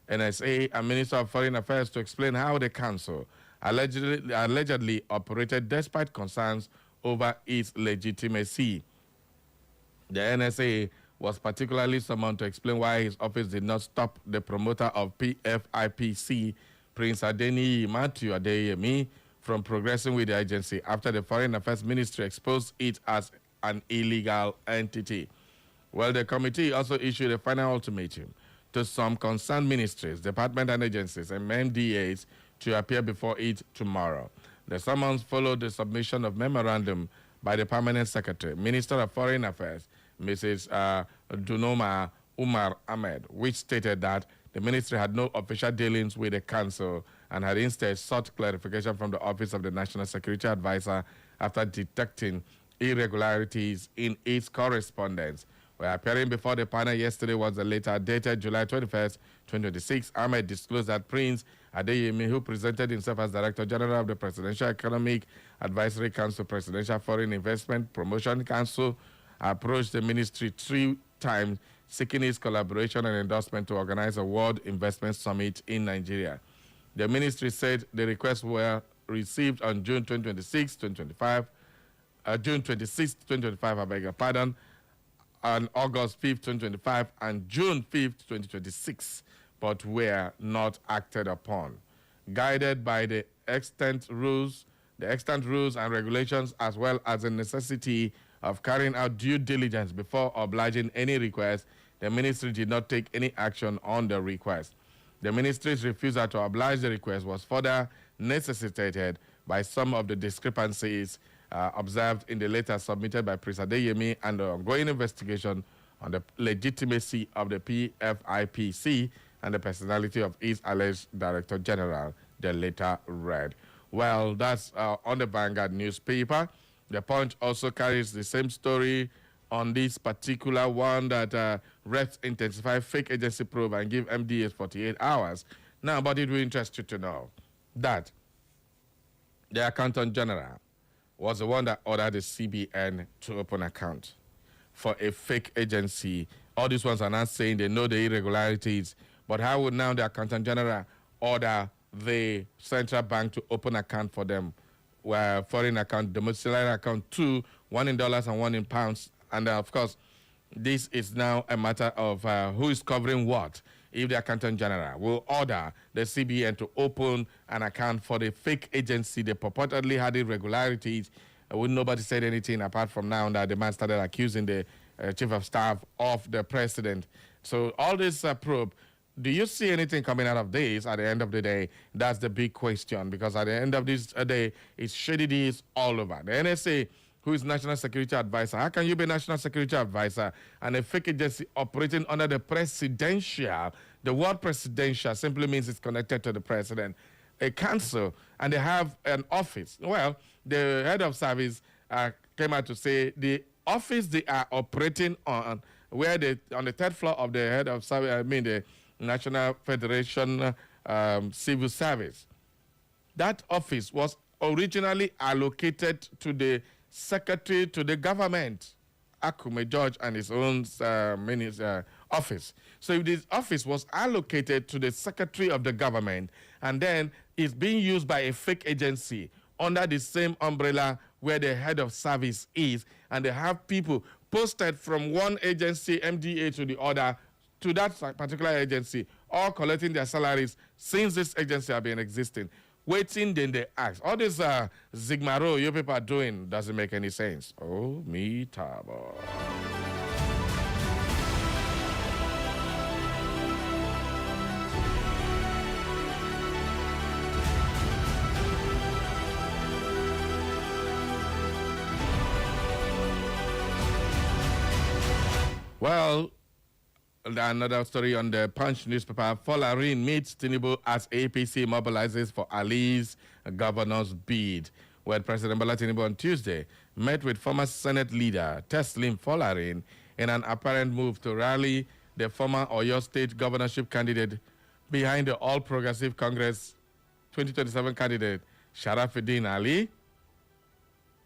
NSA and Minister of Foreign Affairs to explain how the council allegedly operated despite concerns over its legitimacy. The NSA was particularly summoned to explain why his office did not stop the promoter of PFIPC, Prince Adeniyi Matthew Adeyemi, from progressing with the agency after the Foreign Affairs Ministry exposed it as an illegal entity. Well, the committee also issued a final ultimatum to some concerned ministries, departments, and agencies and MDAs to appear before it tomorrow. The summons followed the submission of memorandum by the Permanent Secretary, Minister of Foreign Affairs, Mrs. Dunoma Umar Ahmed, which stated that the ministry had no official dealings with the council and had instead sought clarification from the Office of the National Security Advisor after detecting irregularities in its correspondence. Well, appearing before the panel yesterday was the letter dated July 21st, 2026. Ahmed disclosed that Prince Adeyemi, who presented himself as Director General of the Presidential Economic Advisory Council, Presidential Foreign Investment Promotion Council, approached the ministry 3 times seeking its collaboration and endorsement to organize a World Investment Summit in Nigeria. The ministry said the requests were received on June 26, 2025, June 26, 2025, I beg your pardon, on August 5th, 2025, and June 5th, 2026, but were not acted upon. Guided by the extant rules and regulations, as well as the necessity of carrying out due diligence before obliging any request, the ministry did not take any action on the request. The ministry's refusal to oblige the request was further necessitated by some of the discrepancies observed in the letter submitted by Prince Adeyemi and the ongoing investigation on the legitimacy of the PFIPC and the personality of its alleged Director General, the letter read. Well, that's on the Vanguard newspaper. The Punch also carries the same story on this particular one that reps intensify fake agency probe and give MDAs 48 hours. Now, but it will interest you to know that the Accountant General was the one that ordered the CBN to open account for a fake agency. All these ones are not saying they know the irregularities, but how would now the Accountant General order the central bank to open account for them? Where foreign account, domiciliary account, 2, one in dollars and one in pounds. And of course, this is now a matter of who is covering what. If the Accountant General will order the CBN to open an account for the fake agency that purportedly had irregularities, nobody said anything apart from now that the man started accusing the chief of staff of the president. So all this probe, do you see anything coming out of this at the end of the day? That's the big question, because at the end of this day, it's shady deals all over. The NSA, who is National Security Advisor, how can you be National Security Advisor and a fake agency operating under the presidential? The word presidential simply means it's connected to the president. A council, and they have an office. Well, the head of service came out to say the office they are operating on, where they on the 3rd floor of the head of service, I mean the National Federation Civil Service. That office was originally allocated to the secretary to the government, Akume George, and his own office. So if this office was allocated to the secretary of the government and then is being used by a fake agency under the same umbrella where the head of service is, and they have people posted from one agency, MDA, to the other, to that particular agency, all collecting their salaries since this agency have been existing. Waiting, then they ask. All this zigmaro you people are doing doesn't make any sense. Oh, me tabo. Well, another story on the Punch newspaper. Folarin meets Tinubu as APC mobilizes for Ali's governor's bid. Well, President Bola Tinubu on Tuesday met with former Senate leader Teslim Folarin in an apparent move to rally the former Oyo State governorship candidate behind the All Progressive Congress 2027 candidate Sharafuddin Ali.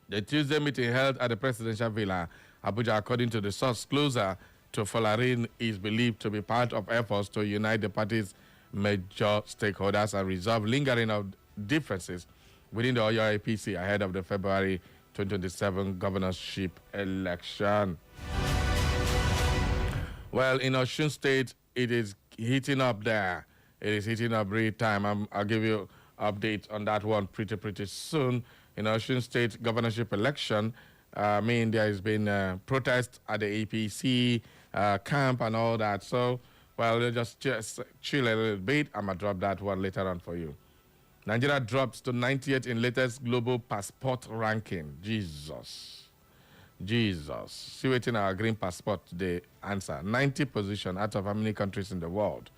The Tuesday meeting held at the presidential villa, Abuja, according to the source closer to Folarin, is believed to be part of efforts to unite the party's major stakeholders and resolve lingering of differences within the Oyo APC ahead of the February 2027 governorship election. Well, in Osun State, it is heating up there. It is heating up real time. I'll give you update on that one pretty soon. In Osun State governorship election, there has been protest at the APC camp and all that. So, well, we'll just chill a little bit. I'm going to drop that one later on for you. Nigeria drops to 90th in latest global passport ranking. Jesus. See waiting our green passport today. Answer. 90 position out of how many countries in the world?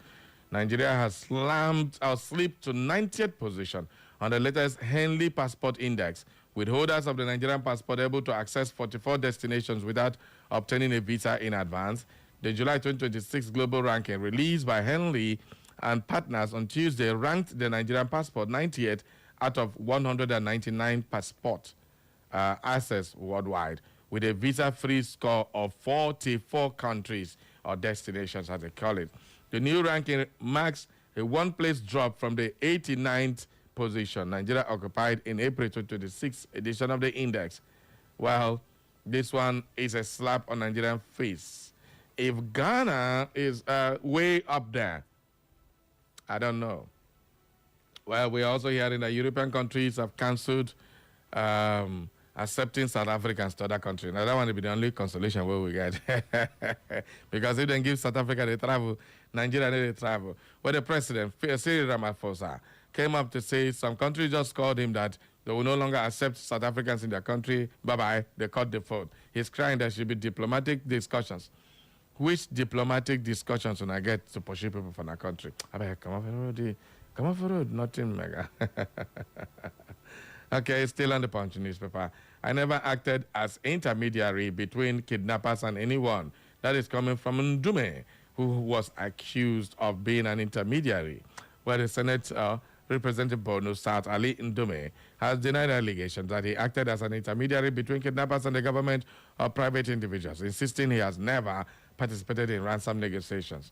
Nigeria has slipped to 90th position on the latest Henley Passport Index, with holders of the Nigerian passport able to access 44 destinations without obtaining a visa in advance. The July 2026 global ranking released by Henley and partners on Tuesday ranked the Nigerian passport 90th out of 199 passport access worldwide, with a visa-free score of 44 countries or destinations, as they call it. The new ranking marks a one-place drop from the 89th position Nigeria occupied in April 2026 edition of the index. Well, this one is a slap on Nigerian face. If Ghana is way up there, I don't know. Well, we're also hearing that European countries have cancelled accepting South Africans to other countries. Now, that one will be the only consolation where we get. Because if they give South Africa the travel, Nigeria they travel. Well, the president, Cyril Ramaphosa, came up to say some countries just called him that they will no longer accept South Africans in their country. Bye-bye. They cut the phone. He's crying there should be diplomatic discussions. Which diplomatic discussions when I get to pursue people from our country? I mean, come on for road. Come on for road. Nothing mega. Okay, still on the Punch newspaper. I never acted as intermediary between kidnappers and anyone. That is coming from Ndume, who was accused of being an intermediary. Well, the Senate Representative Borno South Ali Ndume has denied allegations that he acted as an intermediary between kidnappers and the government or private individuals, insisting he has never participated in ransom negotiations.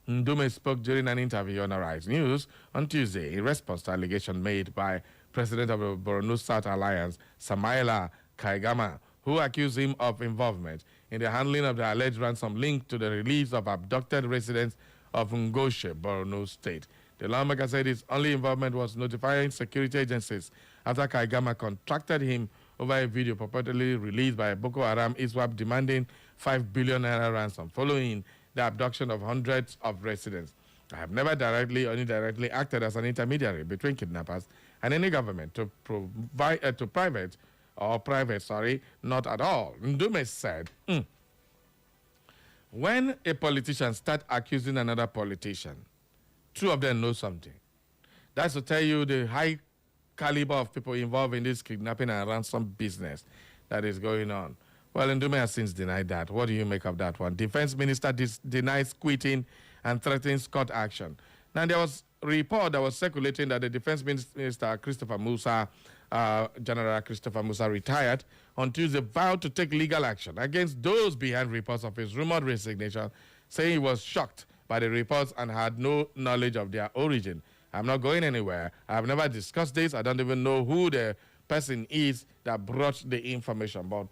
Ndume spoke during an interview on Arise News on Tuesday in response to allegations made by President of the Borno South Alliance, Samaila Kaigama, who accused him of involvement in the handling of the alleged ransom linked to the release of abducted residents of Ngoshe, Borno State. The lawmaker said his only involvement was notifying security agencies after Kaigama contracted him over a video purportedly released by Boko Haram ISWAP demanding 5 billion naira ransom following the abduction of hundreds of residents. I have never directly or indirectly acted as an intermediary between kidnappers and any government to provide private, not at all. Ndume said, when a politician starts accusing another politician, two of them know something. That's to tell you the high caliber of people involved in this kidnapping and ransom business that is going on. Well, Ndume has since denied that. What do you make of that one? Defense Minister denies quitting and threatens court action. Now, there was a report that was circulating that the Defense Minister, Christopher Musa, General Christopher Musa, retired on Tuesday, vowed to take legal action against those behind reports of his rumored resignation, saying he was shocked by the reports and had no knowledge of their origin. I'm not going anywhere. I've never discussed this. I don't even know who the person is that brought the information, but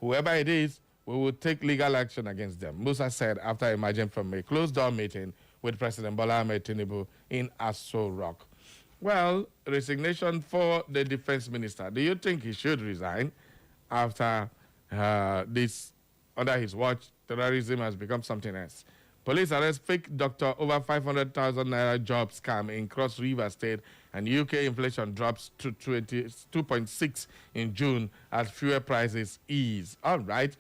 whoever it is, we will take legal action against them, Musa said after emerging from a closed-door meeting with President Bola Ahmed Tinubu in Aso Rock. Well, resignation for the defense minister. Do you think he should resign after this, under his watch, terrorism has become something else? Police arrest fake doctor over 500,000 naira job scam in Cross River State, and UK inflation drops to 2.6 in June as fuel prices ease. All right.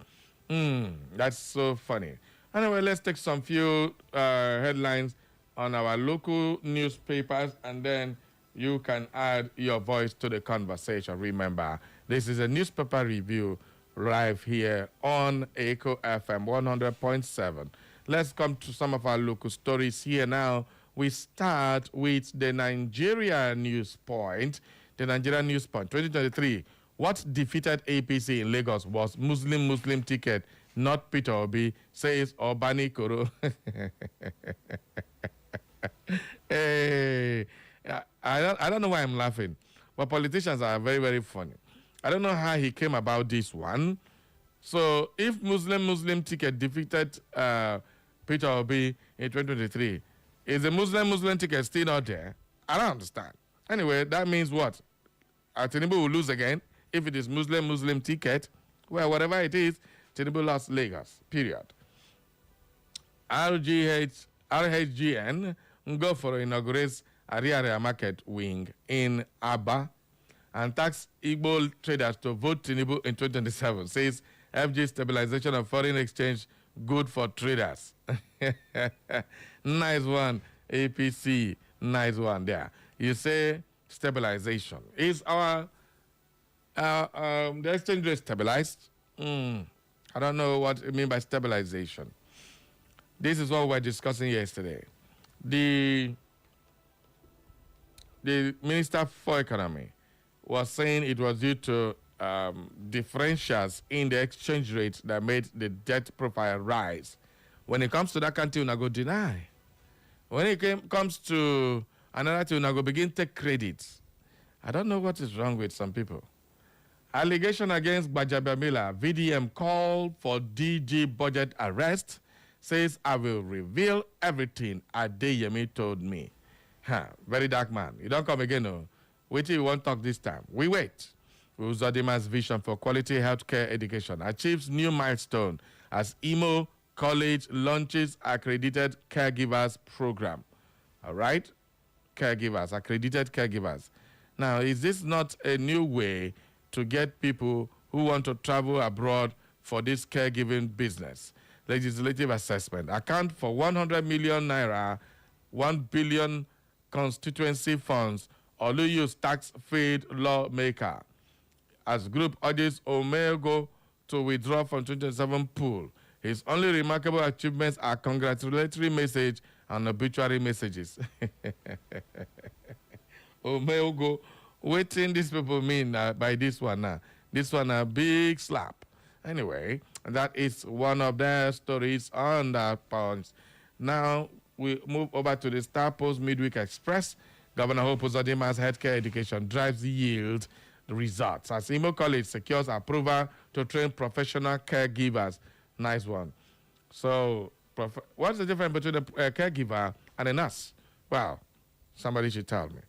That's so funny. Anyway, let's take some few headlines on our local newspapers, and then you can add your voice to the conversation. Remember, this is a newspaper review live here on Echo FM 100.7. Let's come to some of our local stories here now. We start with the Nigeria News Point. The Nigeria News Point 2023. What defeated APC in Lagos was Muslim ticket, not Peter Obi, says Obani Koro. Hey, I don't know why I'm laughing, but politicians are very, very funny. I don't know how he came about this one. So if Muslim ticket defeated Peter Obi in 2023, is the Muslim ticket still not there? I don't understand. Anyway, that means what? Tinubu will lose again if it is Muslim ticket. Well, whatever it is, Tinubu lost Lagos, period. RHGN go for inaugurates Ariaria market wing in Aba and tax Igbo traders to vote Tinubu in 2027. Says FG stabilization of foreign exchange good for traders. Nice one, APC. Nice one there. You say stabilization. Is our the exchange rate stabilized? I don't know what you mean by stabilization. This is what we were discussing yesterday. The Minister for Economy was saying it was due to differentials in the exchange rate that made the debt profile rise. When it comes to that country, we go deny. When it comes to another thing, we go begin take credit. I don't know what is wrong with some people. Allegation against Bajabamila, VDM call for DG budget arrest, says I will reveal everything Adeyemi told me. Very dark man. You don't come again, no. Wait till you won't talk this time. We wait. Uzodima's vision for quality healthcare education achieves new milestone as Imo College launches accredited caregivers program. All right? Caregivers, accredited caregivers. Now, is this not a new way to get people who want to travel abroad for this caregiving business? Legislative assessment. Account for 100 million naira, 1 billion constituency funds, Olu use tax-freed lawmaker. As group urges Omego to withdraw from 2027 pool. His only remarkable achievements are congratulatory message and obituary messages. Omego, waiting these people mean by this one now. This one a big slap. Anyway, that is one of their stories on that punch. Now we move over to the Star Post Midweek Express. Governor Hope Uzodima's healthcare education drives yield results as Imo College secures approval to train professional caregivers. Nice one. So, what's the difference between a caregiver and a nurse? Well, somebody should tell me.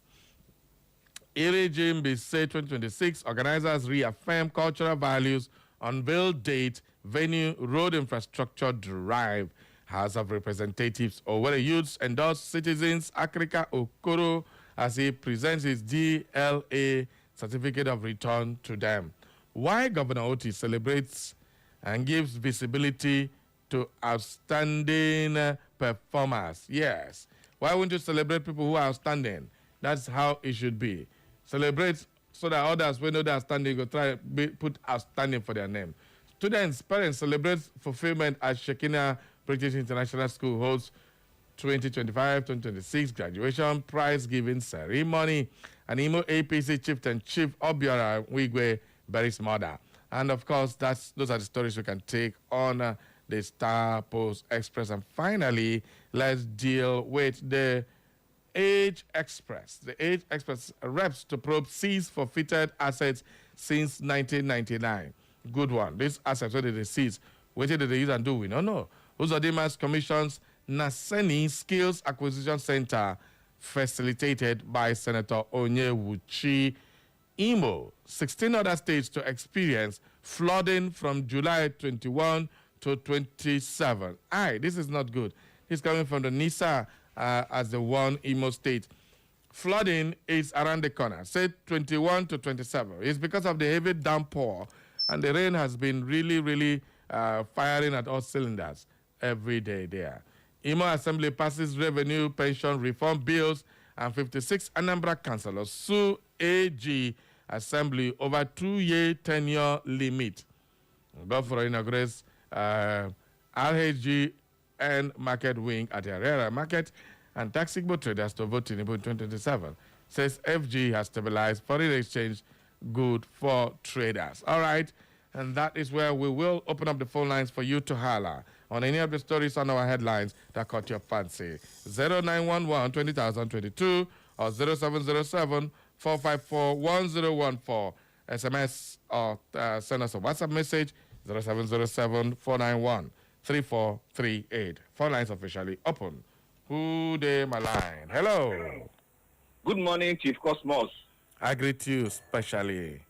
Iri Jimbi say 2026 organizers reaffirm cultural values, unveil date, venue, road infrastructure drive. House of Representatives Owerri Youths endorse citizens Akrika Okoro as he presents his DLA certificate of return to them. Why Governor Oti celebrates and gives visibility to outstanding performers? Yes. Why wouldn't you celebrate people who are outstanding? That's how it should be. Celebrate so that others, when they're outstanding, go try to put outstanding for their name. Students, parents celebrate fulfillment as Shekinah British International School holds 2025-2026 graduation prize giving ceremony. And Imo APC Chieftain Chief Obiora Wigwe Berry's mother. And of course, those are the stories we can take on the Star Post Express. And finally, let's deal with the Age Express. The Age Express reps to probe seized forfeited assets since 1999. Good one. These assets, what did they seize? What did they use and do? We don't know. Uzodima's commissions Naseni Skills Acquisition Center, facilitated by Senator Onyewuchi. Imo, 16 other states to experience flooding from July 21 to 27. This is not good. He's coming from the NISA as the one Imo state. Flooding is around the corner, say 21 to 27. It's because of the heavy downpour, and the rain has been really firing at all cylinders every day there. Imo Assembly passes revenue pension reform bills, and 56 Anambra councillors sue AG Assembly over 2-year tenure limit. Governor inaugurates RHG and market wing at the Herrera market, and taxable traders to vote in 2027. Says FG has stabilized foreign exchange, good for traders. All right, and that is where we will open up the phone lines for you to holler on any of the stories on our headlines that caught your fancy. 0911 20022 or 0707 454 1014. SMS or send us a WhatsApp message 0707 491 3438. Phone lines officially open. Who dey my line? Hello. Good morning, Chief Cosmos. I greet you specially.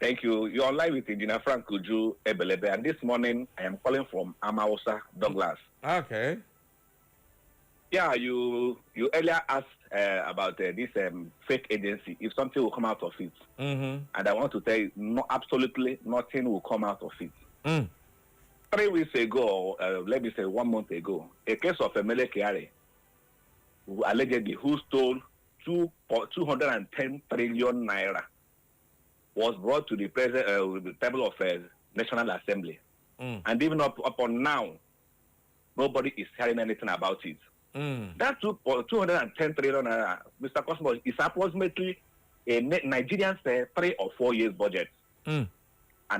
Thank you. You're on live with Engineer Frank Kuju Ebelebe, and this morning I am calling from Amausa, Douglas. Okay. Yeah, you earlier asked about this fake agency, if something will come out of it. Mm-hmm. And I want to tell you, no, absolutely nothing will come out of it. 3 weeks ago, let me say 1 month ago, a case of Emele Kiare, who stole 210 trillion naira, was brought to the table of National Assembly. And even up on now, nobody is hearing anything about it. That 210 trillion naira, Mr. Cosmos, is approximately a Nigerian's 3 or 4 years budget. An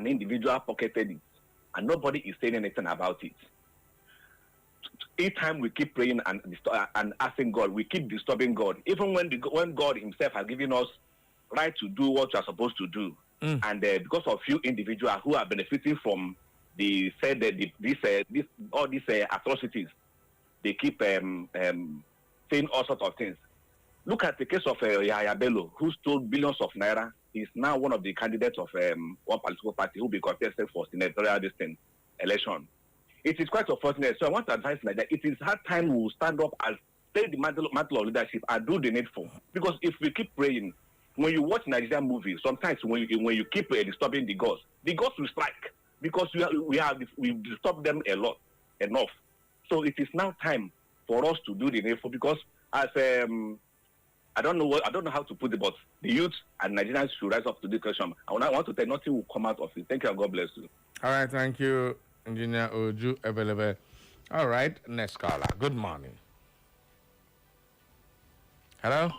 individual pocketed it, and nobody is saying anything about it. Each time we keep praying and asking God, we keep disturbing God, even when God Himself has given us right to do what we are supposed to do, and because of few individuals who are benefiting from all these atrocities, they keep saying all sorts of things. Look at the case of Yahya Bello, who stole billions of naira. He's now one of the candidates of one political party who will be contested for senatorial election. It is quite unfortunate. So I want to advise like that. It is hard time we will stand up and take the mantle of leadership and do the needful. Because if we keep praying, when you watch Nigerian movies, sometimes when you keep disturbing the gods will strike, because we've disturbed them enough. So it is now time for us to do the needful, because as I don't know how to put it, but the youth and Nigerians should rise up to the question. I want to tell nothing will come out of it. Thank you and God bless you. All right, thank you, Engineer Oju Ebelebe. All right, next caller. Good morning. Hello?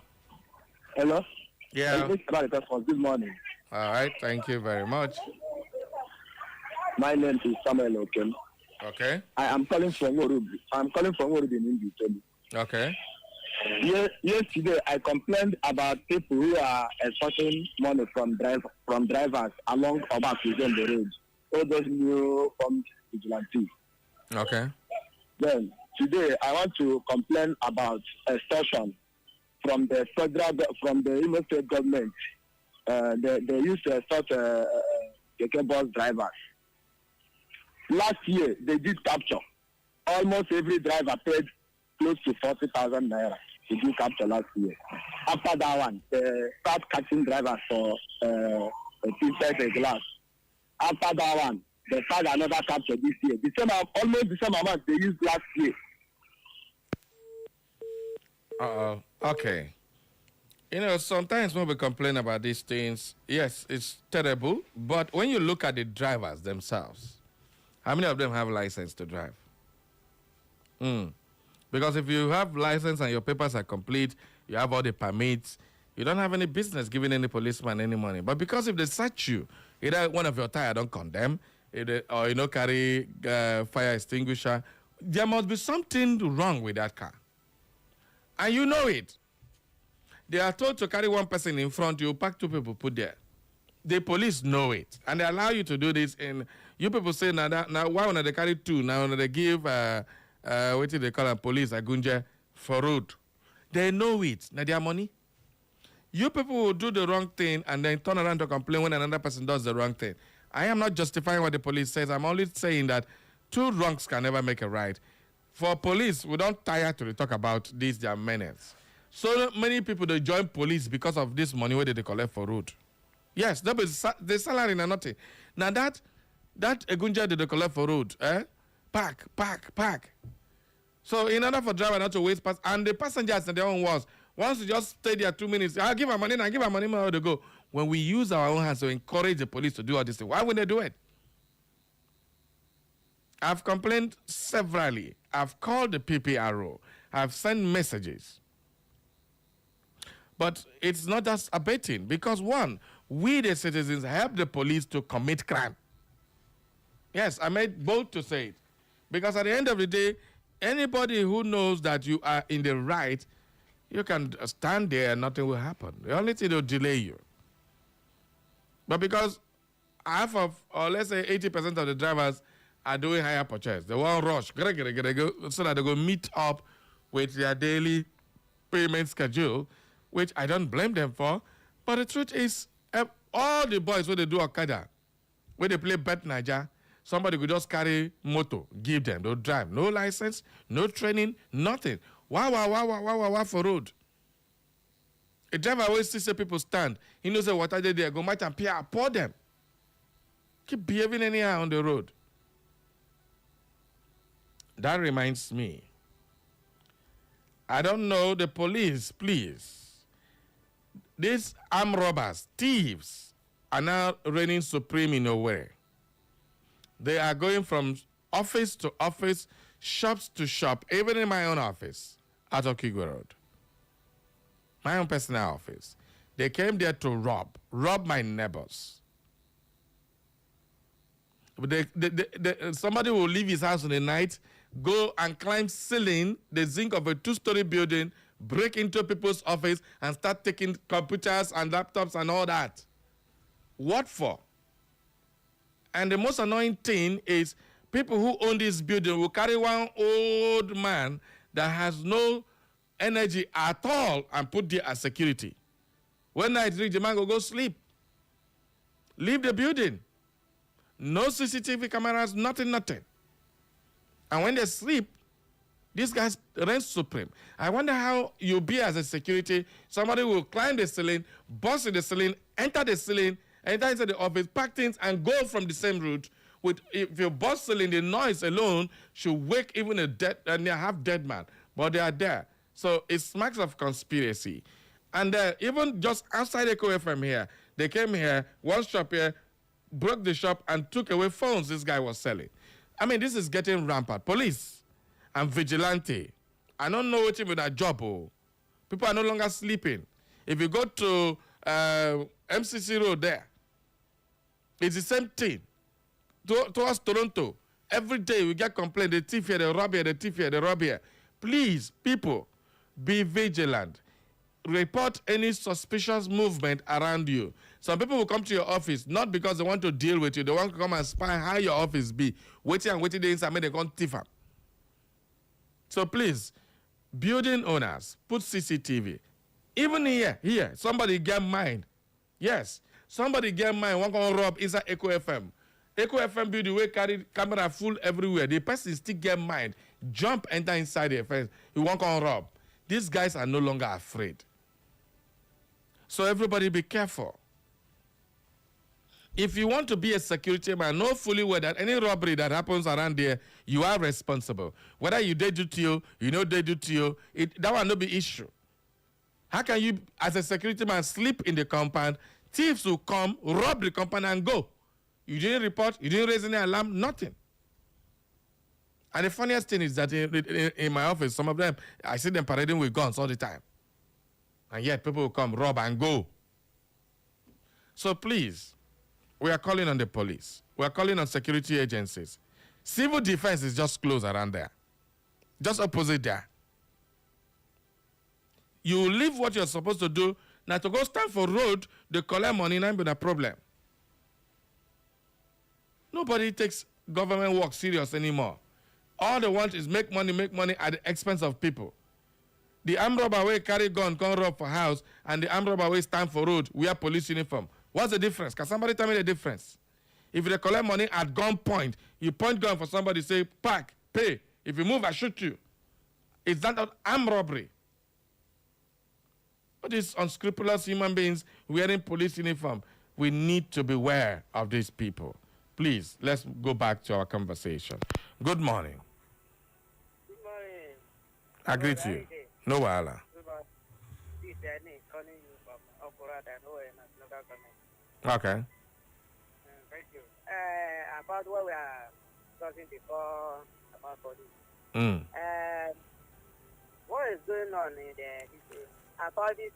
Hello? Yeah. Good morning. All right, thank you very much. My name is Samuel Okem. Okay. I am calling from Worubi. I'm calling from Worubi in Italy. Okay. Yesterday, I complained about people who are extorting money from drivers along Obafusem the road. All those new vigilantes. Okay. Then today, I want to complain about extortion from the Imo State government. They used to extort keke bus drivers. Last year, they did capture. Almost every driver paid close to 40,000 naira to do capture last year. After that one, they start catching drivers for tinted glass. After that one, they start another capture this year. Almost the same amount they used last year. Okay. You know, sometimes when we complain about these things, yes, it's terrible. But when you look at the drivers themselves, how many of them have license to drive? Because if you have license and your papers are complete, you have all the permits, you don't have any business giving any policeman any money. But because if they search you, either one of your tire don't condemn, or carry fire extinguisher, there must be something wrong with that car. And you know it. They are told to carry one person in front, you pack 2 people put there. The police know it. And they allow you to do this. And you people say, now why when they carry 2? Now when they give, what do they call them, police, agunja, for road. They know it. Now their money. You people will do the wrong thing and then turn around to complain when another person does the wrong thing. I am not justifying what the police says. I'm only saying that 2 wrongs can never make a right. For police, we don't tire to talk about this, their menace. So many people, they join police because of this money where they collect for road. Yes, that is the salary and nothing. Now that Egunja they collect for road, pack. So in order for driver not to waste pass, and the passengers in their own words, once you just stay there 2 minutes, I'll give her money, where to go. When we use our own hands to encourage the police to do all this thing, why would they do it? I've complained severally. I've called the PPRO. I've sent messages. But it's not just abating because, one, we the citizens help the police to commit crime. Yes, I made bold to say it. Because at the end of the day, anybody who knows that you are in the right, you can stand there and nothing will happen. The only thing will delay you. But because half of, or let's say 80% of the drivers are doing higher purchase, they won't rush so that they go meet up with their daily payment schedule, which I don't blame them for. But the truth is, all the boys when they do Okada, when they play Bet Naija, somebody could just carry motor, give them, they'll drive. No license, no training, nothing. Wow for road. A driver always sees people stand. He knows what are they there, go match and pour them. Keep behaving anyhow on the road. That reminds me. I don't know, the police, please. These armed robbers, thieves, are now reigning supreme in Owerri. They are going from office to office, shops to shop, even in my own office at Okigwe Road. My own personal office. They came there to rob my neighbors. Somebody will leave his house in the night, go and climb ceiling, the zinc of a 2-story building, break into people's office and start taking computers and laptops and all that. What for? And the most annoying thing is people who own this building will carry one old man that has no energy at all and put there as security. When night reach, the man will go sleep. Leave the building. No CCTV cameras, nothing. And when they sleep, these guys reign supreme. I wonder how you'll be as a security. Somebody will climb the ceiling, bust in the ceiling, enter the ceiling, enter into the office, pack things, and go from the same route. If you bust ceiling, the noise alone should wake even a half-dead man. But they are there. So it smacks of conspiracy. And even just outside Echo FM here, they came here, one shop here, broke the shop and took away phones this guy was selling. I mean, this is getting rampant. Police and vigilante. I don't know what with that job. Oh. People are no longer sleeping. If you go to MCC Road there, it's the same thing. Towards Toronto, every day we get complaints, the thief here, the rob here, the thief here, the rob here. Please, people, be vigilant. Report any suspicious movement around you. Some people will come to your office, not because they want to deal with you. They want to come and spy how your office be. Waiting the inside, they can't thief up. So please, building owners, put CCTV. Even here, somebody get mine. Yes, somebody get mine, one can rob inside Echo FM. Echo FM building, we carry camera full everywhere. The person still get mine. Jump, enter inside the fence. You won't come rob. These guys are no longer afraid. So everybody be careful. If you want to be a security man, know fully well that any robbery that happens around there, you are responsible. Whether you did it to you, you know they do to you, that will not be issue. How can you, as a security man, sleep in the compound? Thieves will come, rob the compound and go. You didn't report, you didn't raise any alarm, nothing. And the funniest thing is that in my office, some of them, I see them parading with guns all the time. And yet people will come, rob and go. So please, we are calling on the police. We are calling on security agencies. Civil defense is just close around there. Just opposite there. You leave what you're supposed to do. Now to go stand for road, they collect money, not be a problem. Nobody takes government work serious anymore. All they want is make money at the expense of people. The armed robber will carry gun, come rob for house, and the armed robber will stand for road, wear police uniform. What's the difference? Can somebody tell me the difference? If they collect money at gunpoint, you point gun for somebody, say, pack, pay. If you move, I shoot you. Is that not armed robbery? But these unscrupulous human beings wearing police uniform, we need to beware of these people. Please, let's go back to our conversation. Good morning. Good morning. I greet you. No wahala. This is Danny calling you from Okurada, Okay. Thank you. About what we are talking before about police. What is going on in there? About this,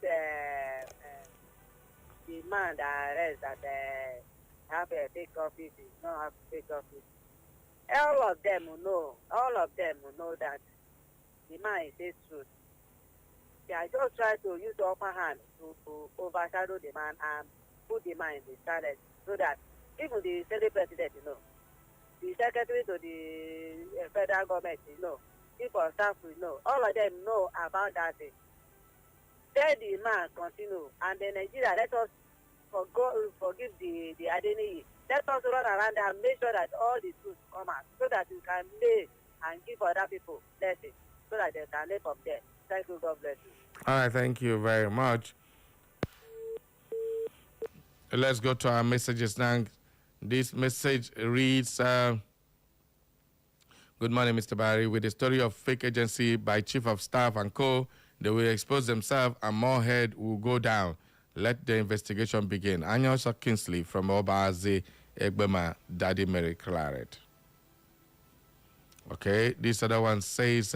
the man that arrested that have a fake office, is not have fake office. All of them will know. All of them will know that the man is truth. They are just trying to use the upper hand to overshadow the man and put the man in the silence so that even the Senate president, the secretary to the federal government, people of staff will know. All of them know about that thing. Let the man continue, and then Nigeria, let us forgive the Adeniyi. Let us run around and make sure that all the truth come out so that we can lay and give other people blessings so that they can live from there. Thank you. God bless you. All right, thank you very much. Let's go to our messages now. This message reads, good morning, Mr. Barry. With the story of fake agency by Chief of Staff and co., they will expose themselves and more head will go down. Let the investigation begin. Anyosha Kingsley from Obaze Egbema, Daddy Mary Claret. Okay, this other one says,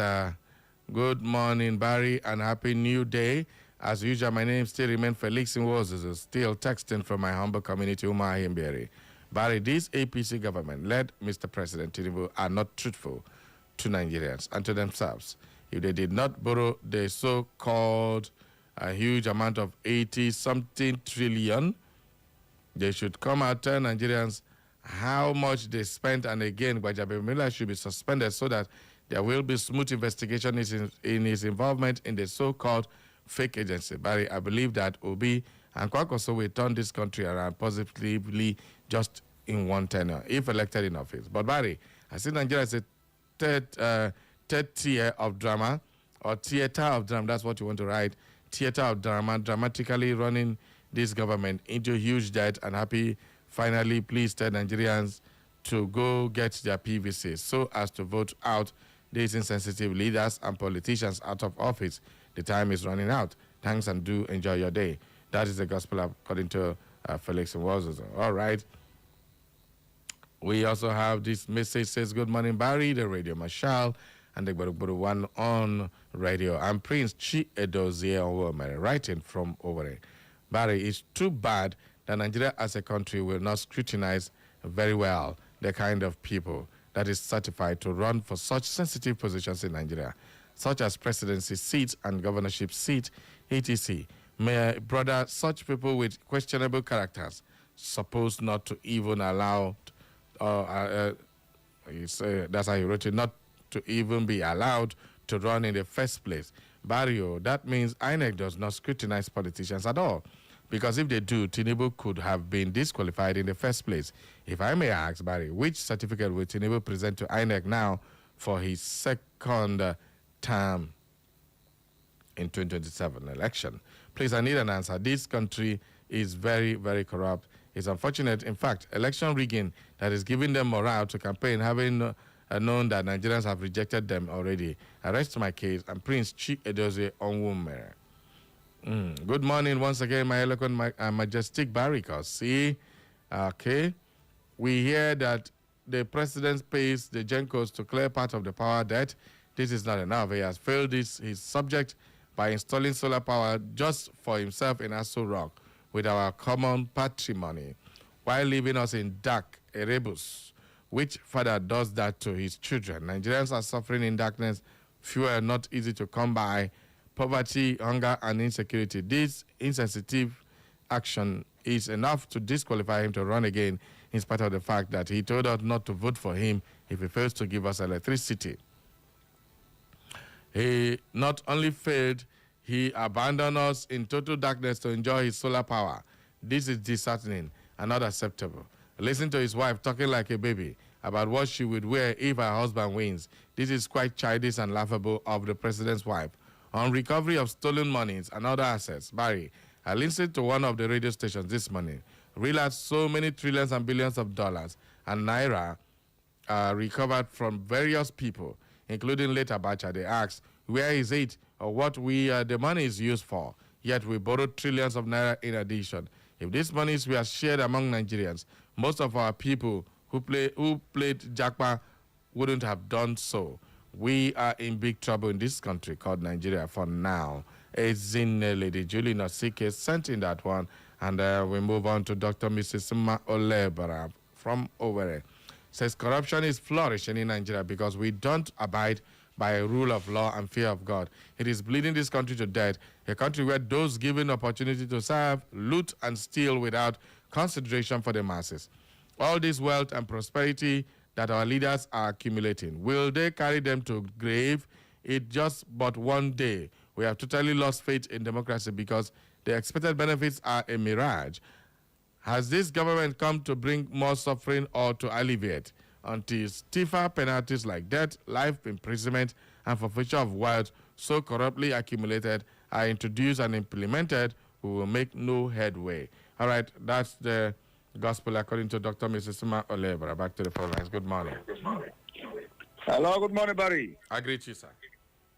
good morning, Barry, and happy new day. As usual, my name still remains Felix Nwozes, still texting from my humble community, Umar Himberi. Barry, this APC government, led Mr. President Tinubu, are not truthful to Nigerians and to themselves. If they did not borrow the so-called huge amount of 80-something trillion, they should come out tell Nigerians how much they spent, and again, Gbajabe Miller should be suspended so that there will be smooth investigation in his involvement in the so-called fake agency. Barry, I believe that Obi and Kwakoso will turn this country around positively just in one tenure, if elected in office. But Barry, I see Nigeria as a third tier of drama, or theater of drama, that's what you want to write, theater of drama, dramatically running this government into huge debt, and happy, finally, please tell Nigerians to go get their PVC so as to vote out these insensitive leaders and politicians out of office. The time is running out. Thanks and do enjoy your day. That is the gospel according to Felix Nwozes. All right. We also have this message says, good morning, Barry, the Radio Marshal, and the Gbarugburu one on radio. I'm Prince Chi Edozie Onwomere, writing from over. Barry, it's too bad that Nigeria as a country will not scrutinize very well the kind of people that is certified to run for such sensitive positions in Nigeria, such as presidency seats and governorship seat, etc. May brother, such people with questionable characters, supposed not to even allow, that's how he wrote it, not to even be allowed to run in the first place. Barrio, that means INEC does not scrutinize politicians at all. Because if they do, Tinubu could have been disqualified in the first place. If I may ask, Barry, which certificate will Tinubu present to INEC now for his second term in 2027 election? Please, I need an answer. This country is very, very corrupt. It's unfortunate. In fact, election rigging that is giving them morale to campaign, having known that Nigerians have rejected them already. I rest my case. I'm Prince Chi Edozie Onwumere. Good morning once again, my eloquent, majestic Barricades. See, okay, we hear that the president pays the Gencos to clear part of the power debt. This is not enough. He has failed his subject by installing solar power just for himself in Aso Rock with our common patrimony, while leaving us in dark, erebus. Which father does that to his children? Nigerians are suffering in darkness, fuel not easy to come by, poverty, hunger, and insecurity. This insensitive action is enough to disqualify him to run again, in spite of the fact that he told us not to vote for him if he fails to give us electricity. He not only failed, he abandoned us in total darkness to enjoy his solar power. This is disheartening and not acceptable. Listen to his wife talking like a baby about what she would wear if her husband wins. This is quite childish and laughable of the president's wife. On recovery of stolen monies and other assets, Barry, I listened to one of the radio stations this morning, realized so many trillions and billions of dollars and naira recovered from various people, including late Abacha. They asked, where is it or what the money is used for? Yet we borrowed trillions of naira in addition. If these monies were shared among Nigerians, most of our people who played Jackpa wouldn't have done so. We are in big trouble in this country called Nigeria for now. It's in Lady Julie Nosike sent in that one. And we move on to Dr. Mrs. Sima Olebara from Owerri. says corruption is flourishing in Nigeria because we don't abide by a rule of law and fear of God. It is bleeding this country to death, a country where those given opportunity to serve, loot, and steal without consideration for the masses. All this wealth and prosperity that our leaders are accumulating, will they carry them to grave? It just but one day. We have totally lost faith in democracy because the expected benefits are a mirage. Has this government come to bring more suffering or to alleviate? Until stiffer penalties like death, life imprisonment, and forfeiture of wealth so corruptly accumulated are introduced and implemented, we will make no headway. All right, that's the gospel according to Dr. Mrs. Olevera. Back to the phone lines. Good morning. Hello, good morning, Barry. I greet you, sir.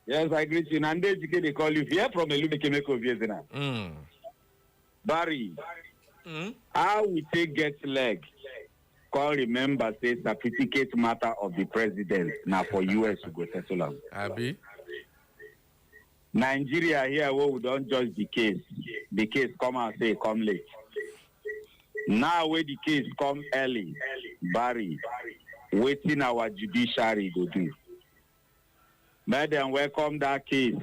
Yes, I greet you. Nande Jike, they call you here from Eludekemeko, Vietnam. Barry, how we take get leg? Call remember, say certificate matter of the president. Now for US to go settle on. Abi? Nigeria here, where we don't judge the case. The case come and say come late. Now where the case come early, Barry, waiting our judiciary go do. Let them welcome that case.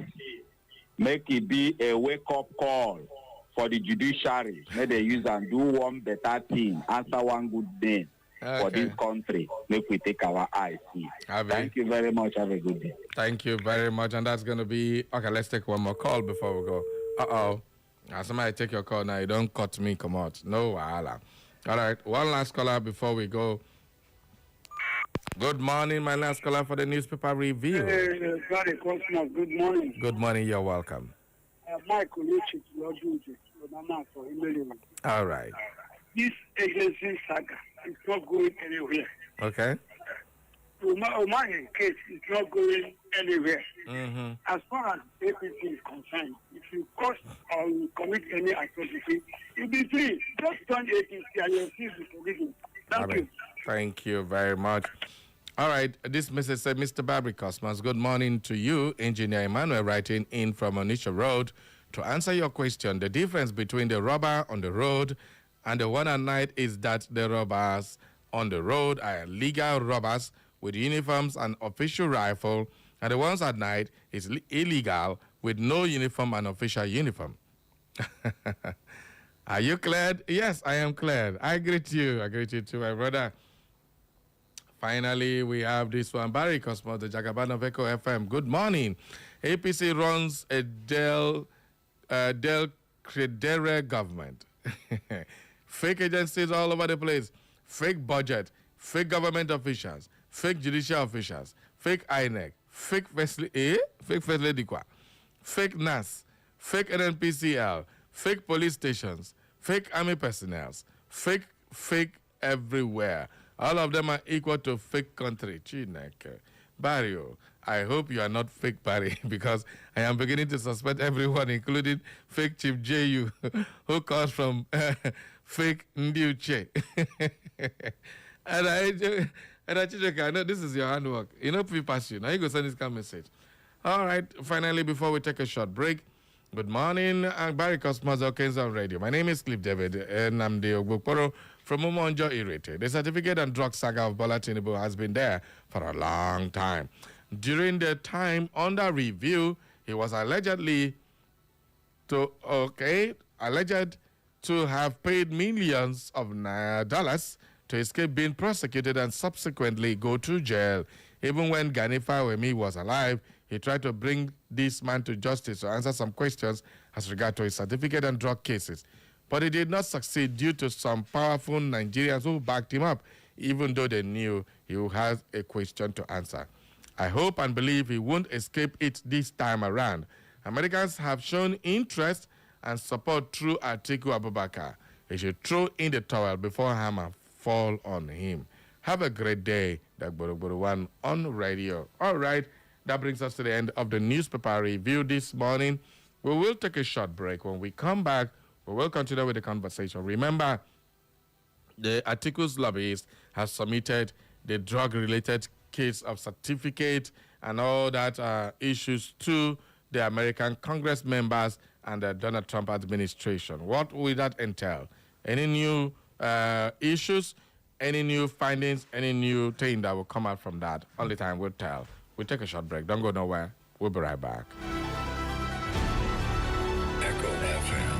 Make it be a wake-up call for the judiciary. Let them use and do one better thing. Answer one good name for this country. Make we take our eyes see. Thank you very much. Have a good day. Thank you very much. And that's going to be... Okay, let's take one more call before we go. Uh-oh. Now, somebody take your call now. You don't cut me, come out. No, wahala. All right, one last caller before we go. Good morning, my last caller for the newspaper review. Very Cosmos, good morning. Good morning, you're welcome. Michael Luchik, all right. This agency saga is not going anywhere. Okay. Omahe case is not going anywhere. Mm-hmm. As far as APC is concerned, if you cause or you commit any atrocity, you'll be free. Just turn APC and you'll see the forgiven. Thank you. Thank you very much. All right, this message said, Mr. Babri Cosmos, good morning to you, Engineer Emmanuel, writing in from Onisha Road. To answer your question, the difference between the robber on the road and the one at night is that the robbers on the road are legal robbers with uniforms and official rifle, and the ones at night is illegal with no uniform and official uniform. Are you cleared? Yes, I am cleared. I greet you. I greet you too, my brother. Finally, we have this one. Barry Cosmos, the Jagaban of Echo FM. Good morning. APC runs a Del Credere government. Fake agencies all over the place. Fake budget. Fake government officials. Fake judicial officials. Fake INEC. Fake Fesledikwa. Fake NAS. Fake NNPCL. Fake police stations. Fake army personnel. Fake everywhere. All of them are equal to fake country. Chineke. Barrio, I hope you are not fake Barry, because I am beginning to suspect everyone, including fake Chief J.U., who comes from fake Ndiuche. and I know this is your handwork. You know, people pass you. Now you go send this kind of message. All right, finally, before we take a short break, good morning, I'm Barry Cosmos, Kenzo Radio. My name is Cliff David, and I'm the Ogbokporo from Umonjo Irete. The certificate and drug saga of Bola Tinubu has been there for a long time. During the time under review, he was alleged to have paid millions of dollars to escape being prosecuted and subsequently go to jail. Even when Gani Fawemi was alive, he tried to bring this man to justice to answer some questions as regard to his certificate and drug cases. But he did not succeed due to some powerful Nigerians who backed him up, even though they knew he had a question to answer. I hope and believe he won't escape it this time around. Americans have shown interest and support through Atiku Abubakar. He should throw in the towel before hammer fall on him. Have a great day, Dagboro One on radio. All right, that brings us to the end of the newspaper review this morning. We will take a short break. When we come back, we will continue with the conversation. Remember, the Atiku's lobbyist has submitted the drug-related case of certificate and all that issues to the American Congress members and the Donald Trump administration. What will that entail? Any new issues? any new findings, any new thing that will come out from that, only time will tell. We'll take a short break. Don't go nowhere. We'll be right back. Echo FM.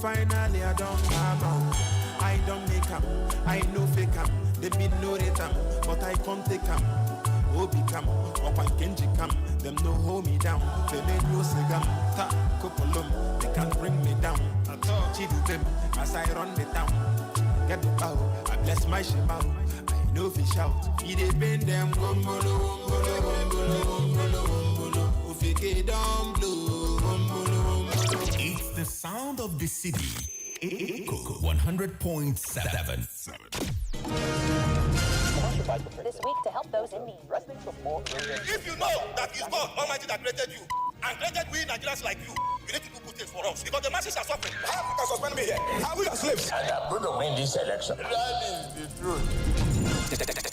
Finally, I don't have am. I don't make am. I no fake am. They be no rate am, but I can't take am. Obi cam, or one Kenji cam. Them no hold me down. They make no segam. Ta, kopolum, they can't bring me down. Chidu them as I run the town. Get the power, I bless my shema. I know fish out. He they bend them. Wombolo, wombolo, wombolo, wombolo, wombolo. Ufike down blue. Wombolo, wombolo. It's the sound of the city. Echo 100.7. This week to help those in need. If you know that it's God Almighty that created you and created we Nigerians like you need to do good things for us because the masses are suffering. How you can suspend me here? How we are slaves? And I'm going to win this election. That is the truth.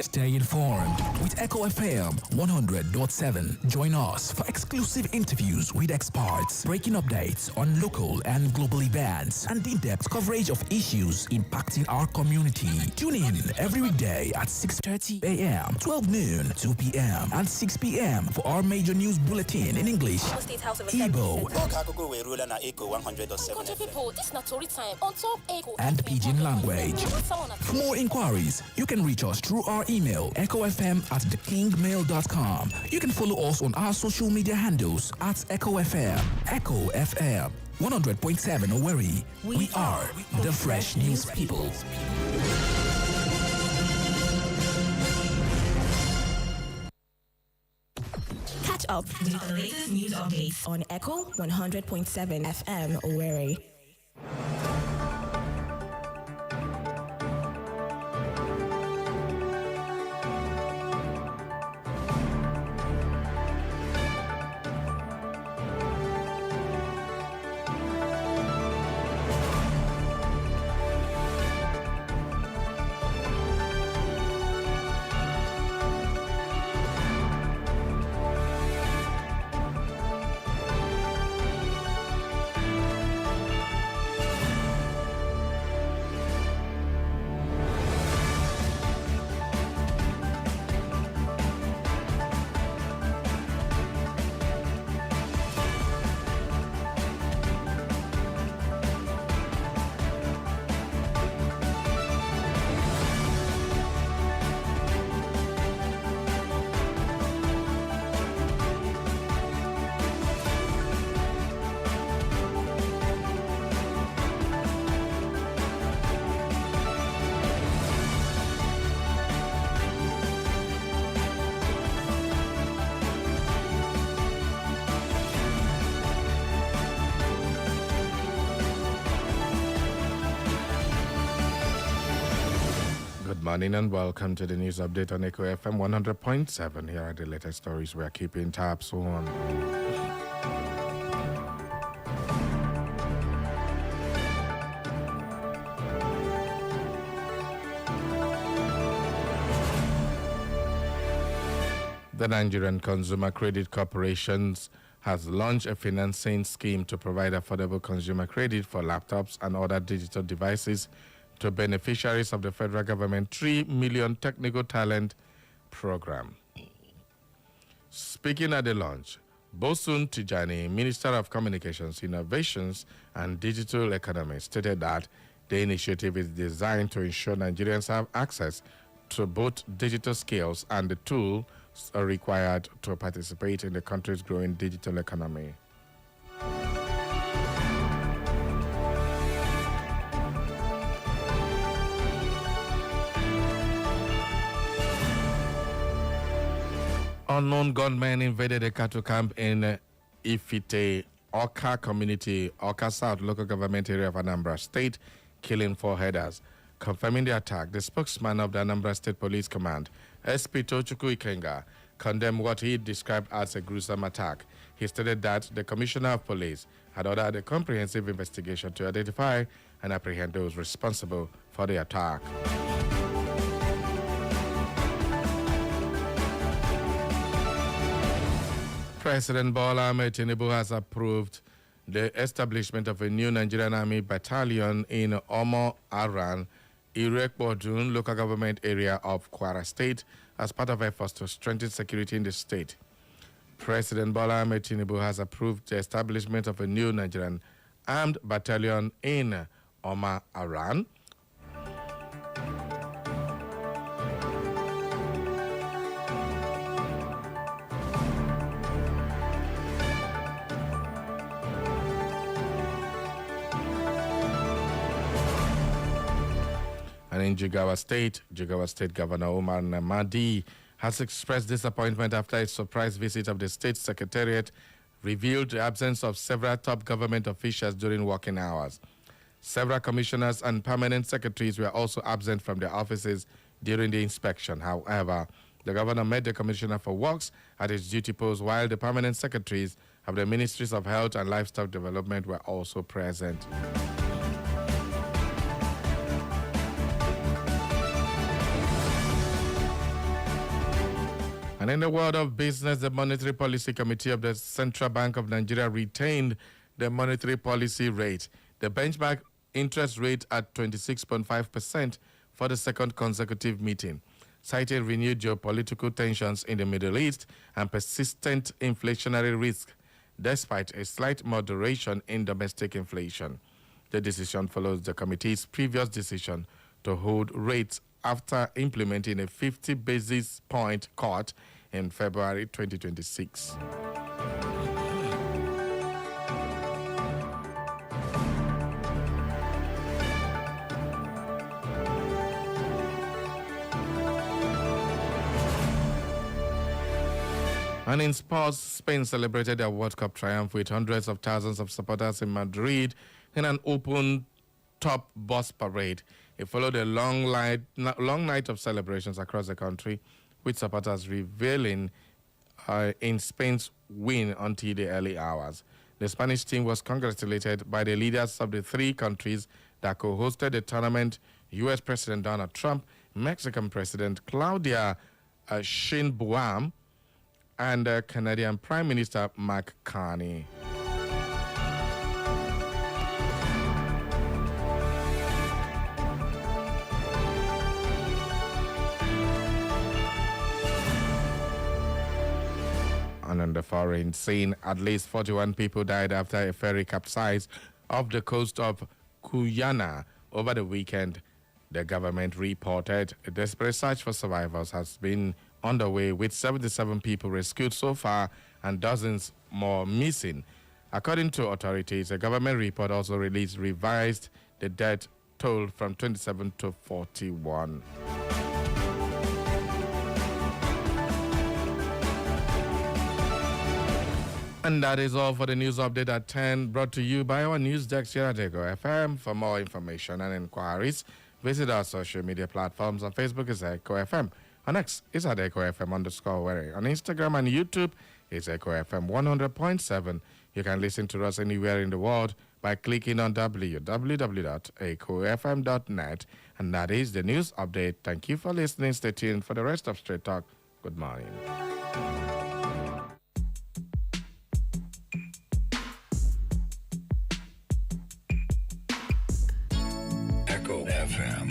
Stay informed with Echo FM 100.7. Join us for exclusive interviews with experts, breaking updates on local and global events, and in-depth coverage of issues impacting our community. Tune in every weekday at 6:30 a.m., 12 noon, 2 p.m., and 6 p.m. for our major news bulletin in English, Igbo, and Pidgin language. For more inquiries, you can reach us through our email, echofm@thekingmail.com. You can follow us on our social media handles at Echo FM. Echo FM 100.7 Owerri. We are the Fresh News People. Catch up with the latest news updates on Echo 100.7 FM Owerri. Good morning and welcome to the news update on Echo FM 100.7. Here are the latest stories we are keeping tabs on. The Nigerian Consumer Credit Corporations has launched a financing scheme to provide affordable consumer credit for laptops and other digital devices to beneficiaries of the federal government 3 million technical talent program. Speaking at the launch, Bosun Tijani, Minister of Communications, Innovations and Digital Economy, stated that the initiative is designed to ensure Nigerians have access to both digital skills and the tools required to participate in the country's growing digital economy. Unknown gunmen invaded a cattle camp in Ifite, Oka community, Oka South local government area of Anambra State, killing 4 herders. Confirming the attack, the spokesman of the Anambra State Police Command, SP Tochukwu Ikenga, condemned what he described as a gruesome attack. He stated that the Commissioner of Police had ordered a comprehensive investigation to identify and apprehend those responsible for the attack. President Bola Ahmed Tinubu has approved the establishment of a new Nigerian Army battalion in Omo Aran, Irekbodun local government area of Kwara State as part of efforts to strengthen security in the state. President Bola Ahmed Tinubu has approved the establishment of a new Nigerian armed battalion in Omo Aran. And in Jigawa State Governor Umar Namadi has expressed disappointment after a surprise visit of the state secretariat revealed the absence of several top government officials during working hours. Several commissioners and permanent secretaries were also absent from their offices during the inspection. However, the governor met the commissioner for works at his duty post, while the permanent secretaries of the Ministries of Health and Livestock Development were also present. And in the world of business, the Monetary Policy Committee of the Central Bank of Nigeria retained the monetary policy rate, the benchmark interest rate at 26.5% for the second consecutive meeting, citing renewed geopolitical tensions in the Middle East and persistent inflationary risk, despite a slight moderation in domestic inflation. The decision follows the committee's previous decision to hold rates after implementing a 50 basis point cut in February 2026. And in sports, Spain celebrated their World Cup triumph with hundreds of thousands of supporters in Madrid in an open top bus parade. It followed a long night of celebrations across the country, with supporters reveling in Spain's win until the early hours. The Spanish team was congratulated by the leaders of the 3 countries that co-hosted the tournament: U.S. President Donald Trump, Mexican President Claudia Sheinbaum, and Canadian Prime Minister Mark Carney. And on the foreign scene, at least 41 people died after a ferry capsized off the coast of Guyana over the weekend. The government reported a desperate search for survivors has been underway, with 77 people rescued so far and dozens more missing. According to authorities, a government report also revised the death toll from 27 to 41. And that is all for the news update at 10, brought to you by our news desk here at Echo FM. For more information and inquiries, visit our social media platforms. On Facebook is Echo FM. On X is at Echo FM _. On Instagram and YouTube is Echo FM 100.7. You can listen to us anywhere in the world by clicking on www.echofm.net. And that is the news update. Thank you for listening. Stay tuned for the rest of Straight Talk. Good morning. Echo FM.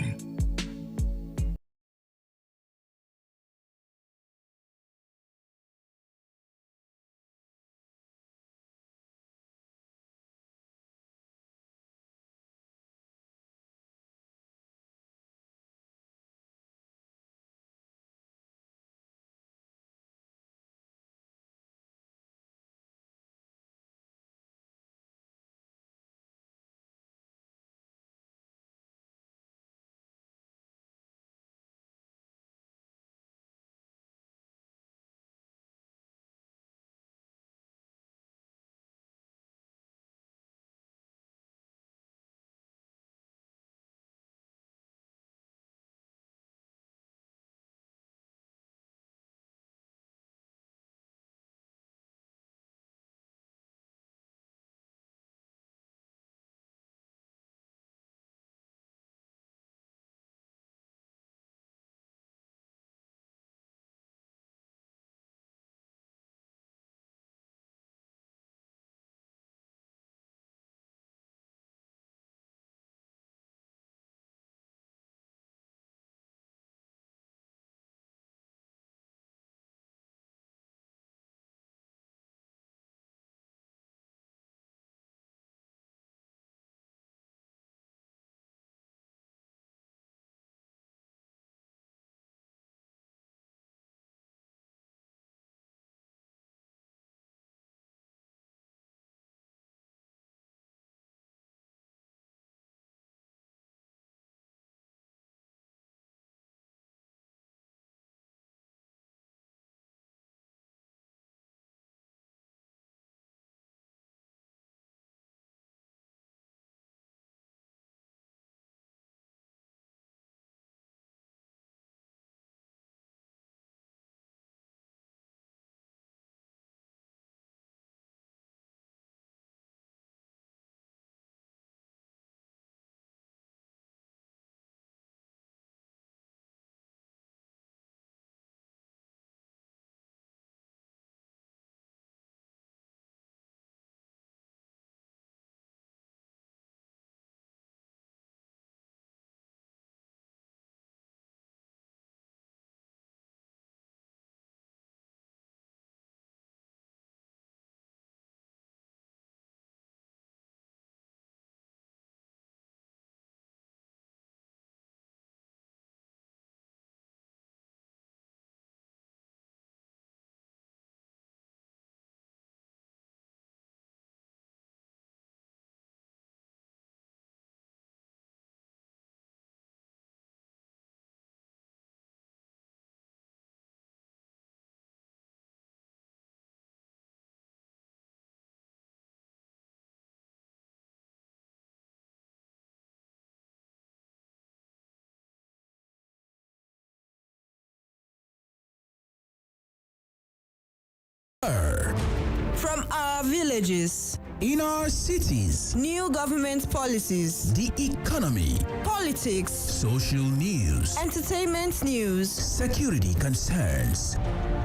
From our villages, in our cities, new government policies, the economy, politics, social news, entertainment news, security concerns.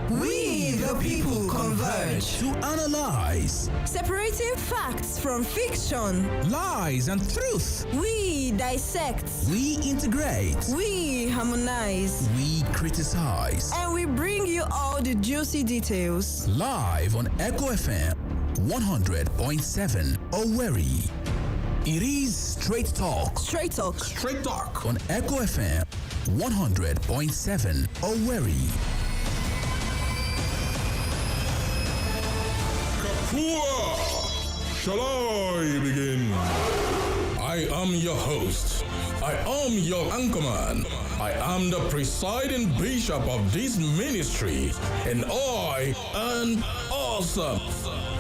We the people converge to analyze, separating facts from fiction, lies and truth. We dissect, we integrate, we harmonize, we criticize, and we bring you all the juicy details. Live on Echo FM 100.7 Owerri. It is Straight Talk. Straight Talk. Straight Talk on Echo FM 100.7 Owerri. Shall I begin? I am your host. I am your anchorman. I am the presiding bishop of this ministry, and I am awesome.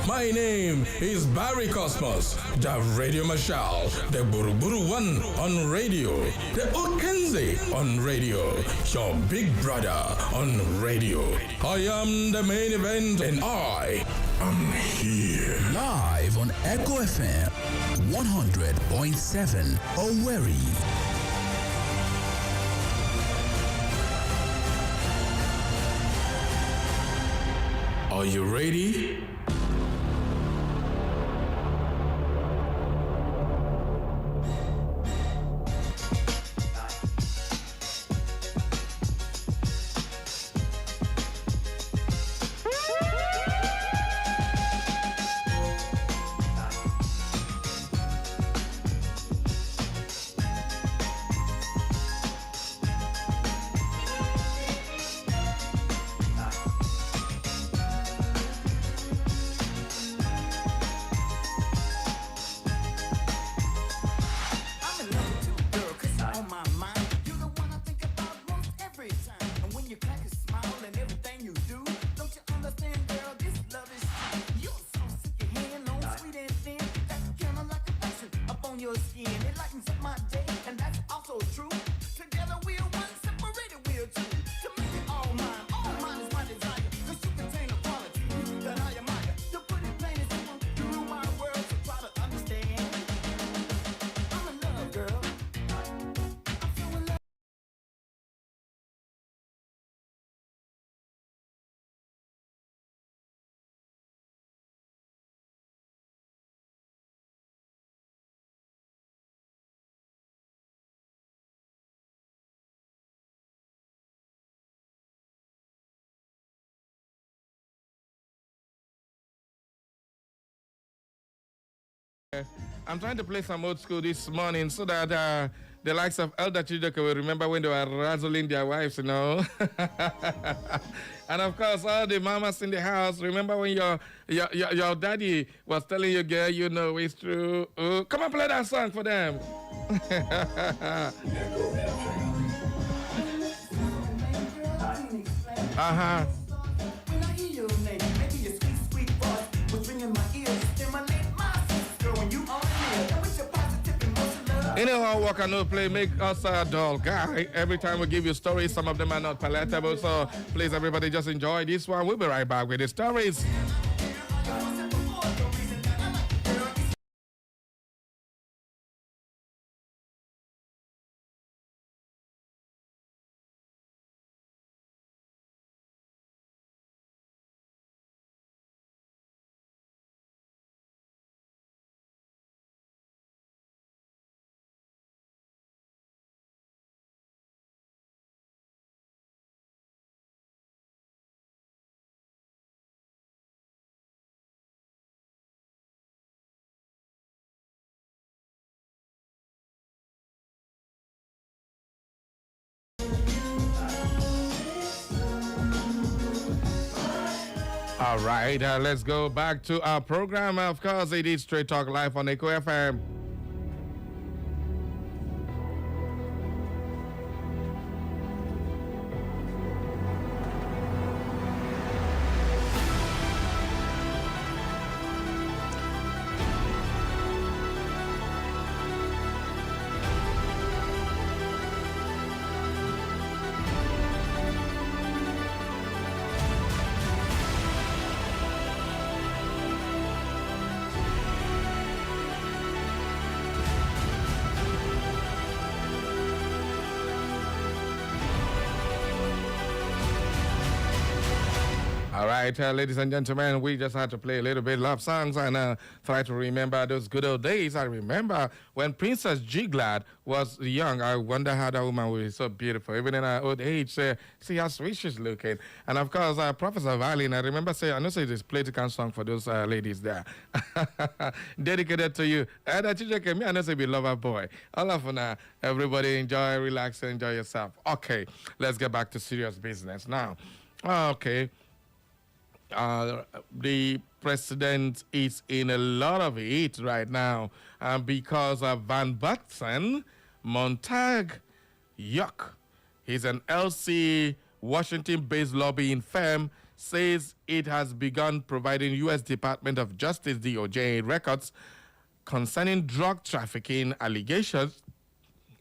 My name is Barry Cosmos, the Radio Marshal, the Buruburu One on radio, the Okenze on radio, your big brother on radio. I am the main event, and I am here. Live on Echo FM 100.7 Owerri. Are you ready? I'm trying to play some old school this morning so that the likes of Elder Chidoka will remember when they were razzling their wives, you know. And of course, all the mamas in the house, remember when your daddy was telling you, girl, you know it's true. Come on, play that song for them. Uh-huh. When I hear your name, maybe your sweet, sweet voice was ringing my ears. Stimulate my sister when you are near. And with your positive emotion, love. You know how work and no play make us a dull guy. Every time we give you stories, some of them are not palatable. So please, everybody, just enjoy this one. We'll be right back with the stories. All right, let's go back to our program. Of course, it is Straight Talk Live on Echo FM. right, ladies and gentlemen, we just had to play a little bit of love songs and try to remember those good old days. I remember when Princess Jiglad was young. I wonder how that woman was so beautiful. Even in her old age, see how sweet she's looking. And of course, Professor Valin, I remember saying, I know say this political song for those ladies there. Dedicated to you. And I know say be lover boy. All of now, everybody enjoy, relax, enjoy yourself. Okay, let's get back to serious business now. Okay. The president is in a lot of heat right now because of Van Butsen Montag Yuck. He's an LC Washington-based lobbying firm, says it has begun providing U.S. Department of Justice DOJ records concerning drug trafficking allegations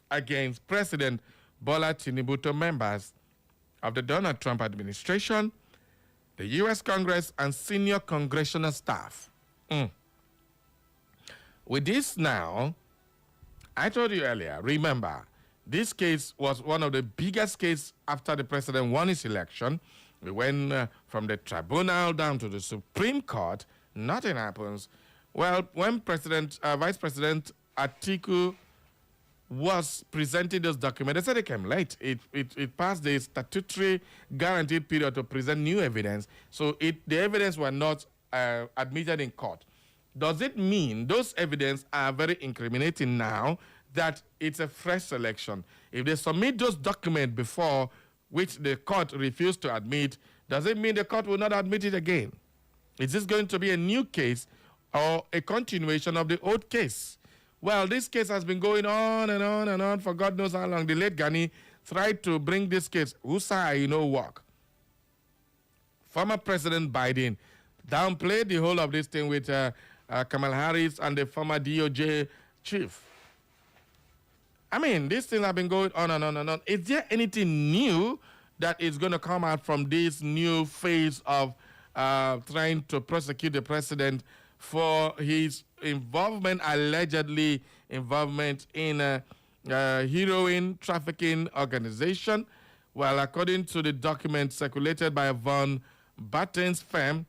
against President Bola Tinubu to members of the Donald Trump administration, the U.S. Congress, and senior congressional staff. With this now, I told you earlier, remember, this case was one of the biggest cases after the president won his election. We went from the tribunal down to the Supreme Court. Nothing happens. Well, when Vice President Atiku was presenting those documents, they said it came late. It passed the statutory guaranteed period to present new evidence. So the evidence were not admitted in court. Does it mean those evidence are very incriminating now that it's a fresh selection? If they submit those documents before which the court refused to admit, does it mean the court will not admit it again? Is this going to be a new case or a continuation of the old case? Well, this case has been going on and on and on for God knows how long. The late Gani tried to bring this case, work. Former President Biden downplayed the whole of this thing with Kamala Harris and the former DOJ chief. I mean, these things have been going on and on and on. Is there anything new that is going to come out from this new phase of trying to prosecute the president for his allegedly involvement in a heroin trafficking organization? Well, according to the document circulated by Von Batten's firm,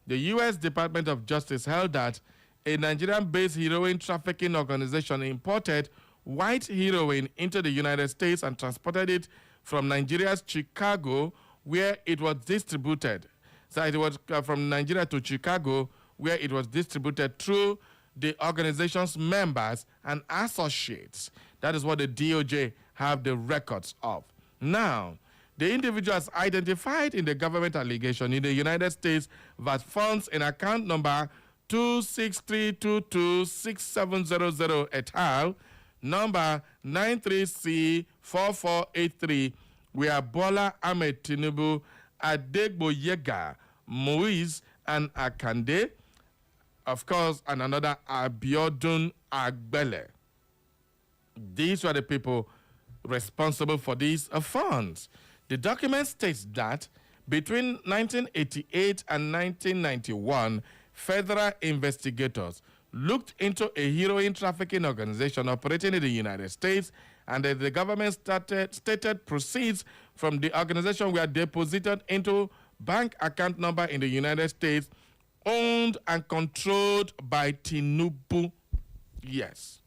the U.S. Department of Justice held that a Nigerian-based heroin trafficking organization imported white heroin into the United States and transported it from Nigeria's Chicago, where it was distributed. So it was from Nigeria to Chicago, where it was distributed through the organization's members and associates. That is what the DOJ have the records of. Now, the individuals identified in the government allegation in the United States that funds in account number 263226700 et al., number 93C4483, where Bola Ahmed Tinubu, Adegboyega, Moise, and Akande, of course, and another Abiodun Agbele. These were the people responsible for these funds. The document states that between 1988 and 1991, federal investigators looked into a heroin trafficking organization operating in the United States, and that the government stated proceeds from the organization were deposited into bank account number in the United States owned and controlled by Tinubu. Yes.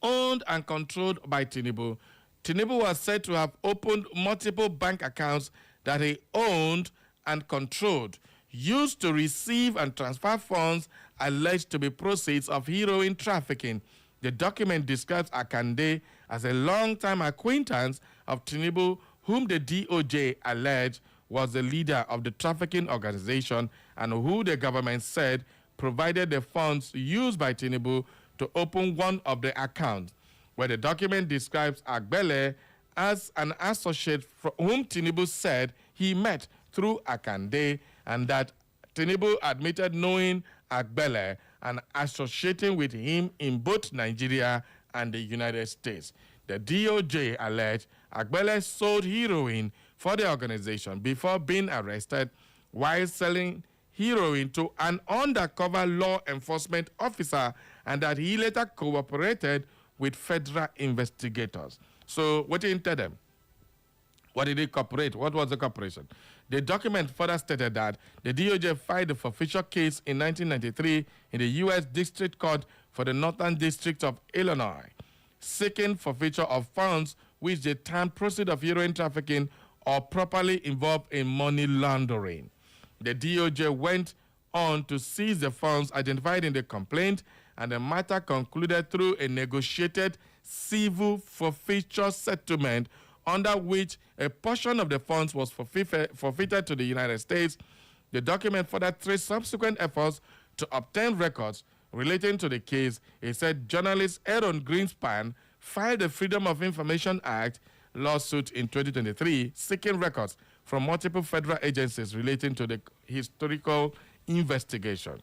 Owned and controlled by Tinubu. Tinubu was said to have opened multiple bank accounts that he owned and controlled, used to receive and transfer funds alleged to be proceeds of heroin trafficking. The document describes Akande as a long-time acquaintance of Tinubu, whom the DOJ alleged was the leader of the trafficking organization and who the government said provided the funds used by Tinubu to open one of the accounts, where the document describes Agbele as an associate whom Tinubu said he met through Akande, and that Tinubu admitted knowing Agbele and associating with him in both Nigeria and the United States. The DOJ alleged Agbele sold heroin for the organization before being arrested while selling heroin to an undercover law enforcement officer, and that he later cooperated with federal investigators. So what do you tell them? What did it corporate? What was the corporation? The document further stated that the DOJ filed the forfeiture case in 1993 in the U.S. District Court for the Northern District of Illinois, seeking forfeiture of funds which they termed proceeds of heroin trafficking or properly involved in money laundering. The DOJ went on to seize the funds identified in the complaint, and the matter concluded through a negotiated civil forfeiture settlement under which a portion of the funds was forfeited to the United States. The document further traced subsequent efforts to obtain records relating to the case. It said journalist Aaron Greenspan filed the Freedom of Information Act lawsuit in 2023 seeking records from multiple federal agencies relating to the historical investigation.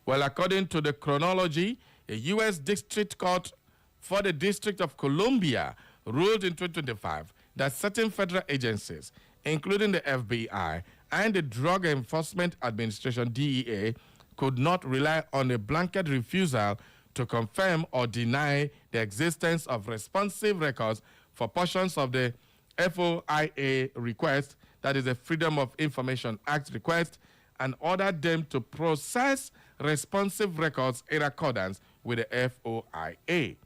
Well, according to the chronology, a U.S. District Court for the District of Columbia ruled in 2025 that certain federal agencies, including the FBI and the Drug Enforcement Administration, DEA, could not rely on a blanket refusal to confirm or deny the existence of responsive records for portions of the FOIA request, that is the Freedom of Information Act request, and ordered them to process responsive records in accordance with the FOIA.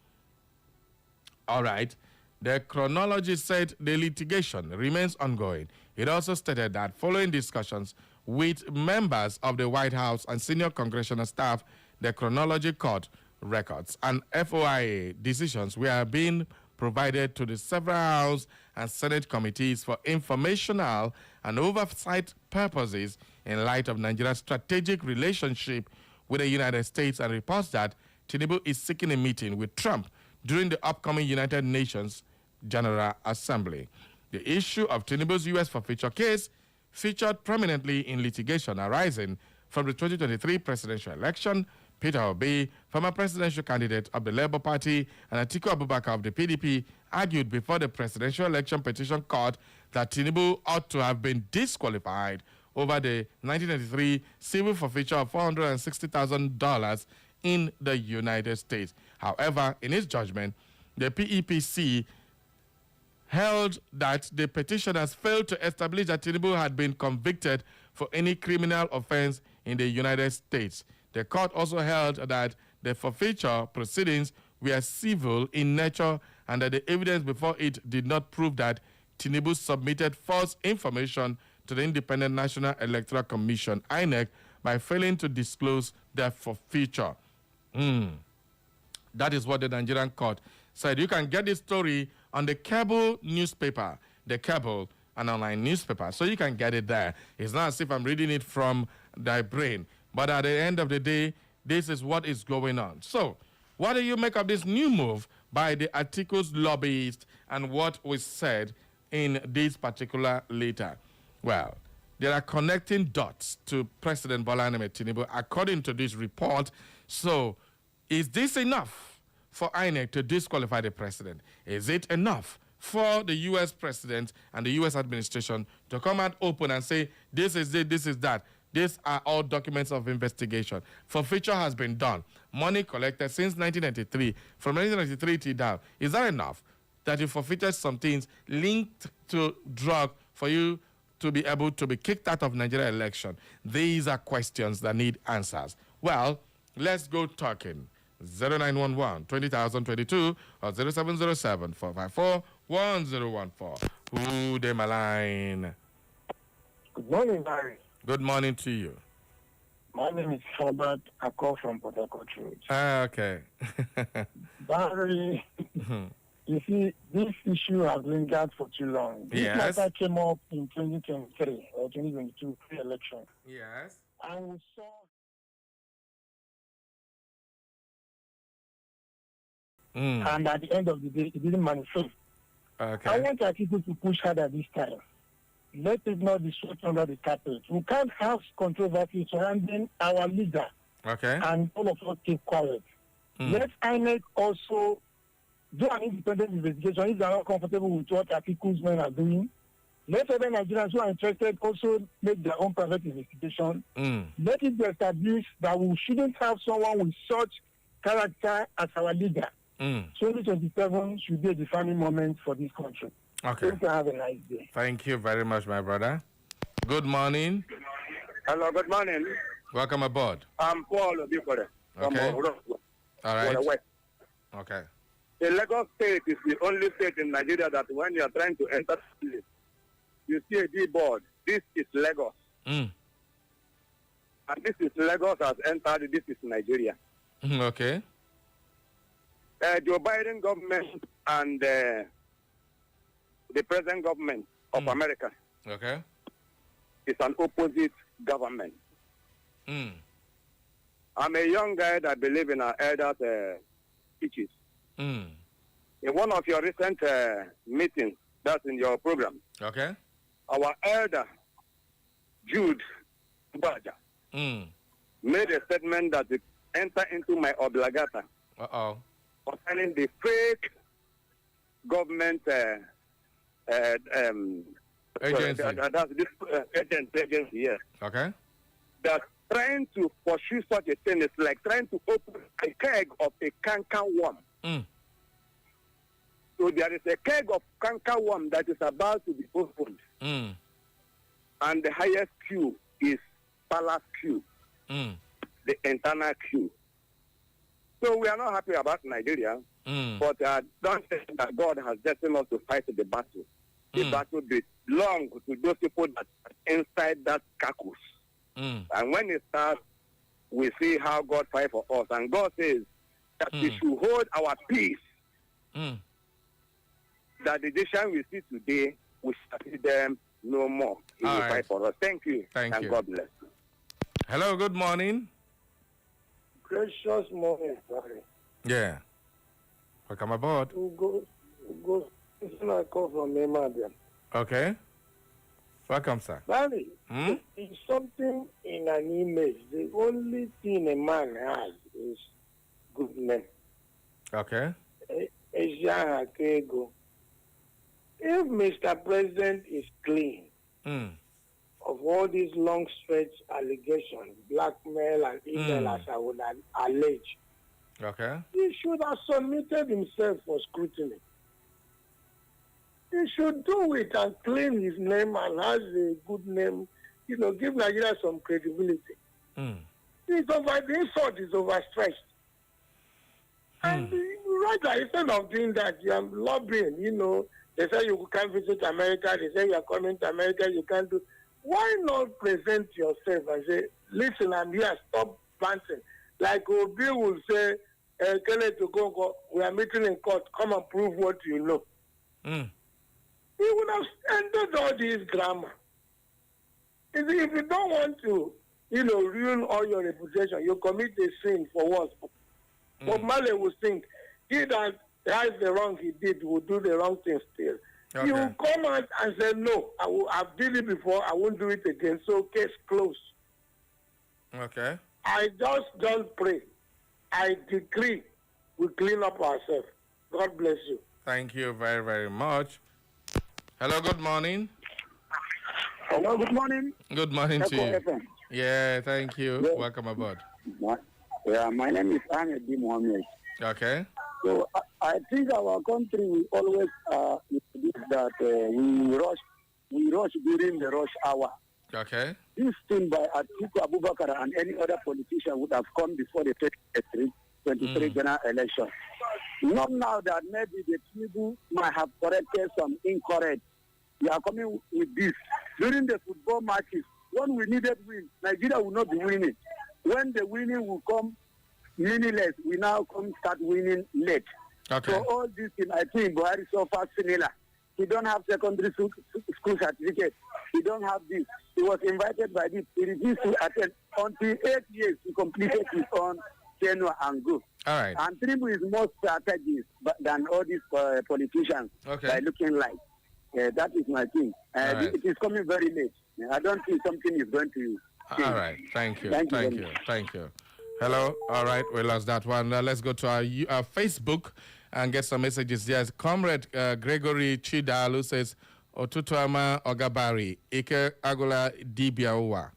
All right. The chronology said the litigation remains ongoing. It also stated that following discussions with members of the White House and senior congressional staff, the chronology court records and FOIA decisions were being provided to the several House and Senate committees for informational and oversight purposes in light of Nigeria's strategic relationship with the United States, and reports that Tinubu is seeking a meeting with Trump during the upcoming United Nations General Assembly. The issue of Tinubu's U.S. forfeiture case featured prominently in litigation arising from the 2023 presidential election. Peter Obi, former presidential candidate of the Labour Party, and Atiku Abubakar of the PDP argued before the Presidential Election Petition Court that Tinubu ought to have been disqualified over the 1993 civil forfeiture of $460,000 in the United States. However, in his judgment, the PEPC held that the petitioners failed to establish that Tinubu had been convicted for any criminal offense in the United States. The court also held that the forfeiture proceedings were civil in nature and that the evidence before it did not prove that Tinubu submitted false information to the Independent National Electoral Commission, INEC, by failing to disclose the forfeiture. That is what the Nigerian court said. You can get this story on the Cable newspaper, the Cable, an online newspaper, so you can get it there. It's not as if I'm reading it from my brain, but at the end of the day, this is what is going on. So, what do you make of this new move by the Atiku's lobbyist and what was said in this particular letter? Well, there are connecting dots to President Bola Ahmed Tinubu, according to this report. So, is this enough for INEC to disqualify the president? Is it enough for the U.S. president and the U.S. administration to come out open and say, this is it, this is that? These are all documents of investigation. Forfeiture has been done. Money collected since 1993. From 1993 till now. Is that enough that you forfeited some things linked to drug for you to be able to be kicked out of Nigeria election? These are questions that need answers. Well, let's go talking. 0911 20022 or 0707 454 1014. Who dey my line? Good morning, Barry. Good morning to you. My name is Herbert. I call from Port Harcourt Road. Okay. Barry, you see, this issue has lingered for too long. This matter came up in 2023 or 2022 pre-election. Yes. And we saw... And at the end of the day, it didn't manifest. Okay. I want our people to push harder this time. Let it not be swept under the carpet. We can't have controversy surrounding our leader. Okay. And all of us keep quiet. Let INEC also do an independent investigation if they are not comfortable with what Atiku's men are doing. Let other Nigerians who are interested also make their own private investigation. Let it be established that we shouldn't have someone with such character as our leader. 2027 should be a defining moment for this country. Okay. Thank you. Have a nice day. Thank you very much, my brother. Good morning. Hello, good morning. Welcome aboard. I'm Paul Obikore. Okay. All right. Okay. The Lagos state is the only state in Nigeria that when you are trying to enter the place, you see a billboard. This is Lagos. Mm. And this is Lagos has entered. This is Nigeria. Okay. Joe Biden government and the present government of America Okay. is an opposite government. Mm. I'm a young guy that believe in our elders' speeches. Mm. In one of your recent meetings, that's in your program, Okay. our elder, Jude Baja, made a statement that it enter into my obligata concerning the fake government agency. That's this agency, yes. Okay. That trying to pursue such a thing is like trying to open a keg of a canker worm. Mm. So there is a keg of canker worm that is about to be opened. Mm. And the highest queue is palace queue, the internal queue. So we are not happy about Nigeria, but don't think that God has destined us to fight the battle. The battle belongs to those people that are inside that carcass. And when it starts, we see how God fight for us. And God says that we should hold our peace. That the decision we see today, we shall see them no more. He will fight for us. Thank you. Thank and you. God bless. Hello, good morning. Precious morning, sorry. Yeah. Welcome aboard. Go. I call from Emmanuel. Okay. Welcome, sir. Barry, it's something in an image. The only thing a man has is good name. Okay. If Mr. President is clean of all these long stretch allegations, blackmail and email as I would allege, Okay. he should have submitted himself for scrutiny. He should do it and clean his name and has a good name, give Nigeria some credibility. The insult is overstretched. And rather, instead of doing that, you are lobbying, they say you can't visit America, they say you are coming to America, you can't do. Why not present yourself and say, listen, I'm here, stop planting. Like Obi will say, Kele to go, we are meeting in court, come and prove what you know. He would have ended all this drama. If you don't want to, ruin all your reputation, you commit a sin for what? But Male will think, he that has the wrong he did will do the wrong thing still. Okay. You will come out and say, no, I've did it before, I won't do it again, so case closed. Okay. I just don't pray. I decree we clean up ourselves. God bless you. Thank you very, very much. Hello, good morning. Hello, good morning. Good morning to you. FM. Yeah, thank you. Yeah. Welcome aboard. My name is Ahmed B. Mohammed. Okay. So I think our country will always that we rush during the rush hour. Okay. This thing by Atiku Abubakar and any other politician would have come before the 2023 general election. Not now that maybe the Tinubu might have corrected some incorrect. We are coming with this. During the football matches, when we needed win, Nigeria will not be winning. When the winning will come meaningless, we now start winning late. Okay. So all this thing, I think Buhari so far similar. He don't have secondary school certificate. He don't have this. He was invited by this. He refused to attend. Until 8 years, he completed his own tenure and go. All right. And Tinubu is more strategic than all these politicians by looking like. That is my thing. Right. It is coming very late. I don't think something is going to change. All right. Thank you. Thank you. Hello. All right. We lost that one. Now let's go to our Facebook and get some messages. Yes. Comrade Gregory Chidalu says, Otutuama Ogabari, Ike Agula Dibiawa.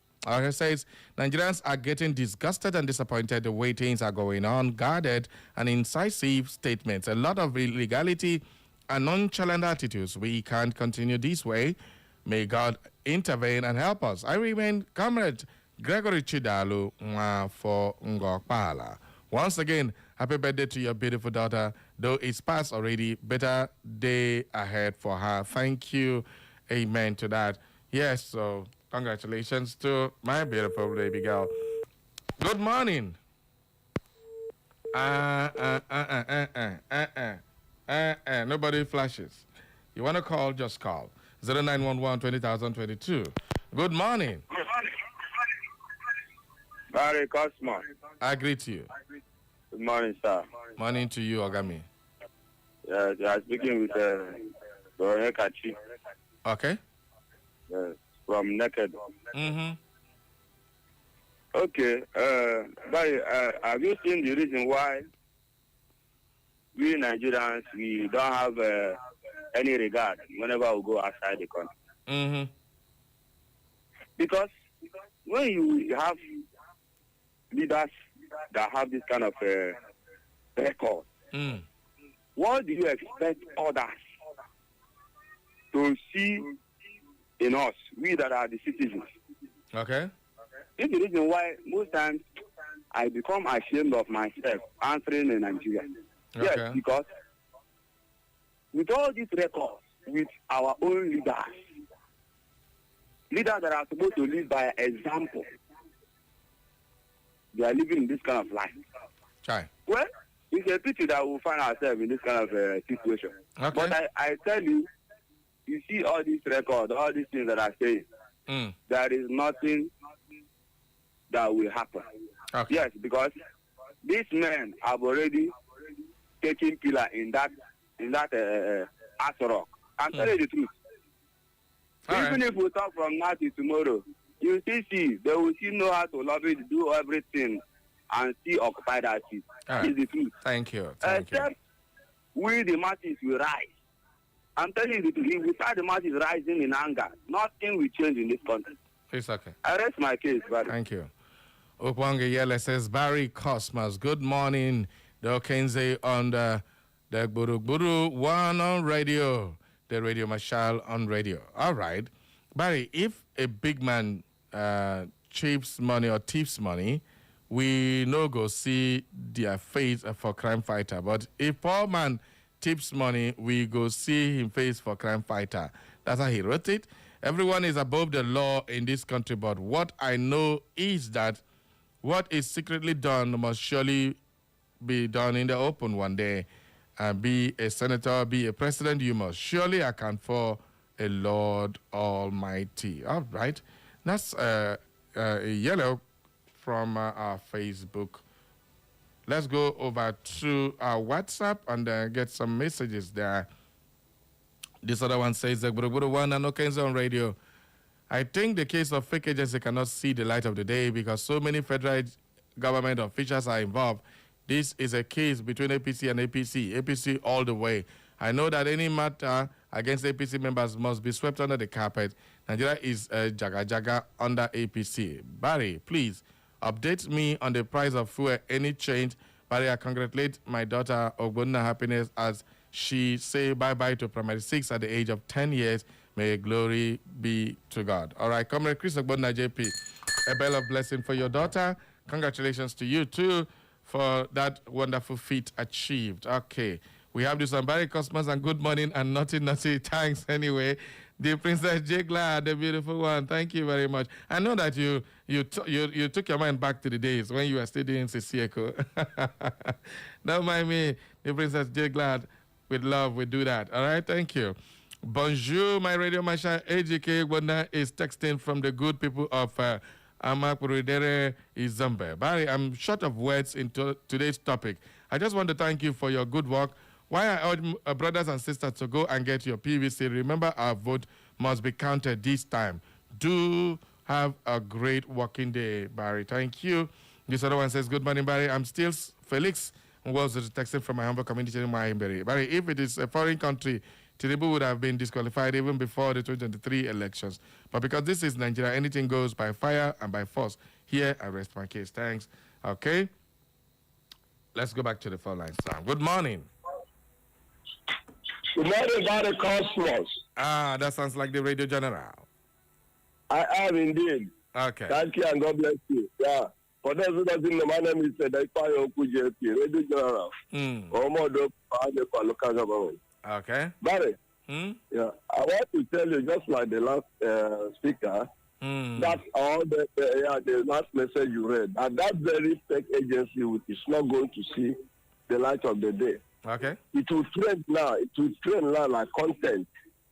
He says, Nigerians are getting disgusted and disappointed the way things are going on, guarded and incisive statements. A lot of illegality and nonchalant attitudes. We can't continue this way. May God intervene and help us. I remain Comrade Gregory Chidalu for Ngokpala. Once again, happy birthday to your beautiful daughter. Though it's past already, better day ahead for her. Thank you. Amen to that. Yes, so congratulations to my beautiful baby girl. Good morning. Nobody flashes. You want to call, just call. 0911-20,022. Good morning. Barry Cosmo. I greet you. Good morning, sir. Morning to you, Ogami. Yes, you are speaking with Kachi. Okay. Yes, from Naked. Mm-hmm. Okay, Barry, have you seen the reason why we Nigerians, we don't have any regard whenever we go outside the country? Mm-hmm. Because when you have leaders that have this kind of record, what do you expect others to see in us, we that are the citizens? Okay. This is the reason why most times I become ashamed of myself answering in Nigeria. Okay. Yes, because with all these records, with our own leaders that are supposed to live by example, they are living in this kind of life. Right. Well, it's a pity that we find ourselves in this kind of situation. Okay. But I tell you, you see all these records, all these things that I say, there is nothing that will happen. Okay. Yes, because these men have already taken pillar in that Asarok. I'm telling you the truth. Even if we talk from now to tomorrow, you still see, they will still know how to lobby, to do everything, and still occupy that seat. That is the truth. Thank you. Except we, the masses, will rise. I'm telling you the truth. If we start the masses rising in anger, nothing will change in this country. It's okay. I rest my case, buddy. Thank you. Okwange Yele says, Barry Cosmos, good morning. The Okenze on the Gburu One on radio, the Radio Marshal on radio. All right. Barry, if a big man cheats money or thieves money, we no go see their face for crime fighter. But if poor man tips money, we go see him face for crime fighter. That's how he wrote it. Everyone is above the law in this country, but what I know is that what is secretly done must surely be done in the open one day. Be a senator, be a president, you must surely account for a Lord Almighty. All right. That's a yellow from our Facebook. Let's go over to our WhatsApp and get some messages there. This other one says, one and Okenzo on radio. I think the case of fake agency cannot see the light of the day because so many federal government officials are involved. This is a case between APC and APC. APC all the way. I know that any matter against APC members must be swept under the carpet. Nigeria is jaga under APC. Barry, please update me on the price of fuel. Any change? Barry, I congratulate my daughter Ogbonna Happiness as she say bye-bye to primary 6 at the age of 10 years. May glory be to God. All right, Comrade Chris Ogbonna JP, a bell of blessing for your daughter. Congratulations to you too for that wonderful feat achieved. Okay, we have this on Barry Cosmos and good morning and naughty. Thanks anyway. The Princess J. Glad, the beautiful one. Thank you very much. I know that you took your mind back to the days when you were studying Sisieko. Don't mind me, the Princess J. Glad. With love, we do that. All right, thank you. Bonjour, my radio marshal. AJK Wanda is texting from the good people of Amakuridere Izambe. Barry, I'm short of words into today's topic. I just want to thank you for your good work. Why I urge brothers and sisters to go and get your PVC. Remember, our vote must be counted this time. Do have a great working day, Barry. Thank you. This other one says, good morning, Barry. I'm still Felix. Was texted from my humble community in Mahimberi. Barry, if it is a foreign country, Tinubu would have been disqualified even before the 2023 elections. But because this is Nigeria, anything goes by fire and by force. Here, I rest my case. Thanks. Okay. Let's go back to the phone line, Sam. Good morning. Good morning, Barry Cosmos. Ah, that sounds like the Radio General. I am indeed. Okay. Thank you and God bless you. Yeah. For those who doesn't know, my name is Daipayo Okujep, Radio General. Omodo, local government. Okay. Barry. Yeah. I want to tell you, just like the last speaker, that's all the last message you read. And that very fake agency is not going to see the light of the day. Okay. It will trend now. It will trend now like content.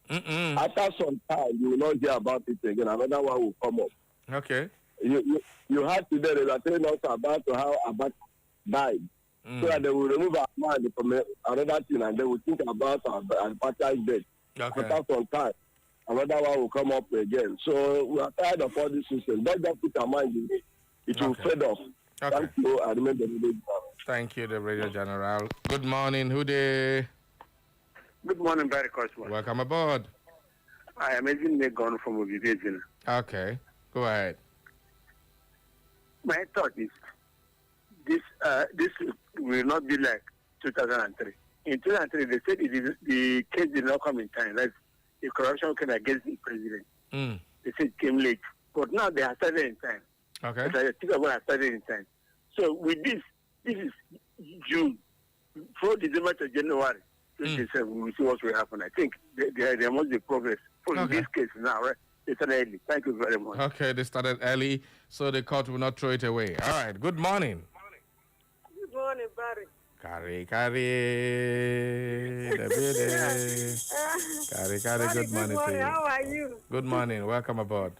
After some time, you will not hear about it again. Another one will come up. Okay. You have today, they are telling us about how Abat died. So that they will remove our mind from another thing and they will think about our apartheid death. Okay. After some time, another one will come up again. So we are tired of all this system. Don't just put our mind in it. It will fade off. Okay. Thank you. I remember the Thank you, the Radio General. Good morning, Hude. Good morning, Barry Cosmo. Welcome aboard. I am Edwin Megon from Obivision. Okay, go ahead. My thought is this will not be like 2003. In 2003, they said the case did not come in time. That's the corruption came against the president. They said it came late. But now they have started in time. Okay. I think have started in time. So with this is June, from December to January 27, we will see what will happen. I think there must be progress. For this case now, right? They started early. Thank you very much. Okay, they started early, so the court will not throw it away. All right, good morning. Good morning, Barry. Kari, the beauty. Kari, good morning to you. How are you? Good morning, welcome aboard.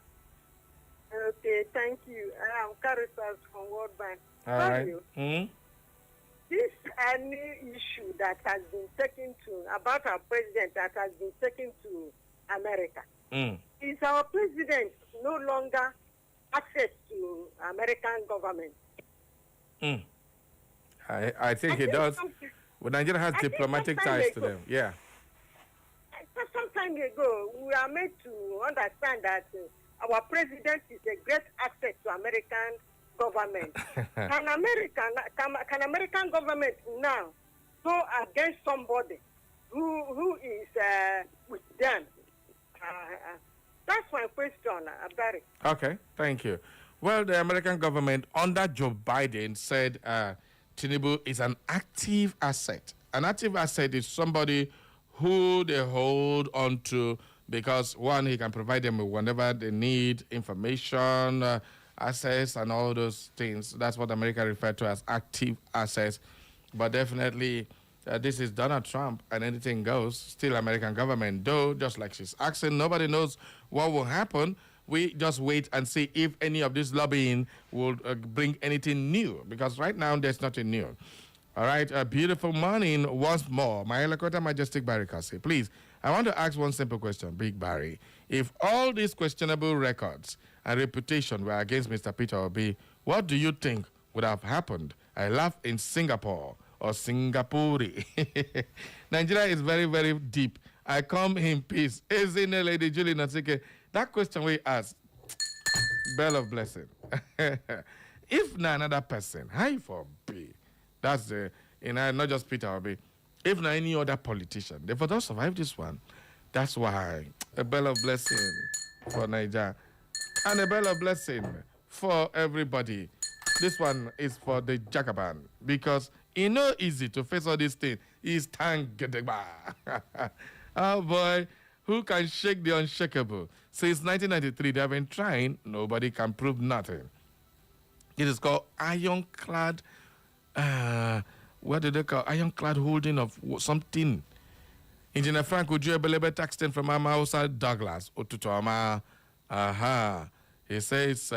Okay, thank you. I am Caritas from World Bank. All right. This any issue that has been taken to, about our president that has been taken to America. Is our president no longer access to American government? I think he does. Well, Nigeria has diplomatic ties to them. Yeah. Some time ago, we are made to understand that our president is a great asset to American government. Can American government now go against somebody who is with them? That's my question, Barry. Okay, thank you. Well, the American government under Joe Biden said Tinubu is an active asset. An active asset is somebody who they hold on to because, one, he can provide them with whatever they need, information, access, and all those things. That's what America referred to as active assets. But definitely, this is Donald Trump, and anything goes. Still American government, though, just like she's asking, nobody knows what will happen. We just wait and see if any of this lobbying will bring anything new, because right now there's nothing new. All right, a beautiful morning once more. My Elakota Majestic Barry Kasi. Please, I want to ask one simple question, Big Barry. If all these questionable records and reputation were against Mr. Peter Obi, what do you think would have happened? I laugh in Singapore or Singapore. Nigeria is very, very deep. I come in peace. Isn't Lady Julie Natsike? That question we asked, bell of blessing. If not another person, how for be? That's the, not just Peter Obi. If not any other politician, they for not survive this one. That's why a bell of blessing for Nigeria and a bell of blessing for everybody. This one is for the Jagaban because it's not easy to face all these things. It's tangedeba. Oh boy, who can shake the unshakable? Since 1993, they have been trying. Nobody can prove nothing. It is called ironclad. What do they call ironclad holding of something? Engineer Frank Ujuebelebe texting from Amausa Douglas. Otutoma. Aha. He says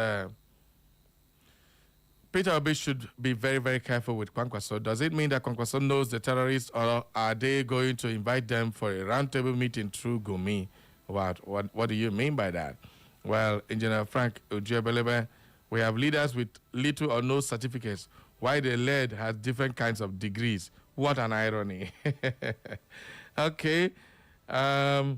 Peter Obi should be very, very careful with Kwankwaso. Does it mean that Kwankwaso knows the terrorists, or are they going to invite them for a roundtable meeting through Gumi? What do you mean by that? Well, Engineer Frank Ujuebelebe, we have leaders with little or no certificates, while the lead has different kinds of degrees. What an irony. Okay. The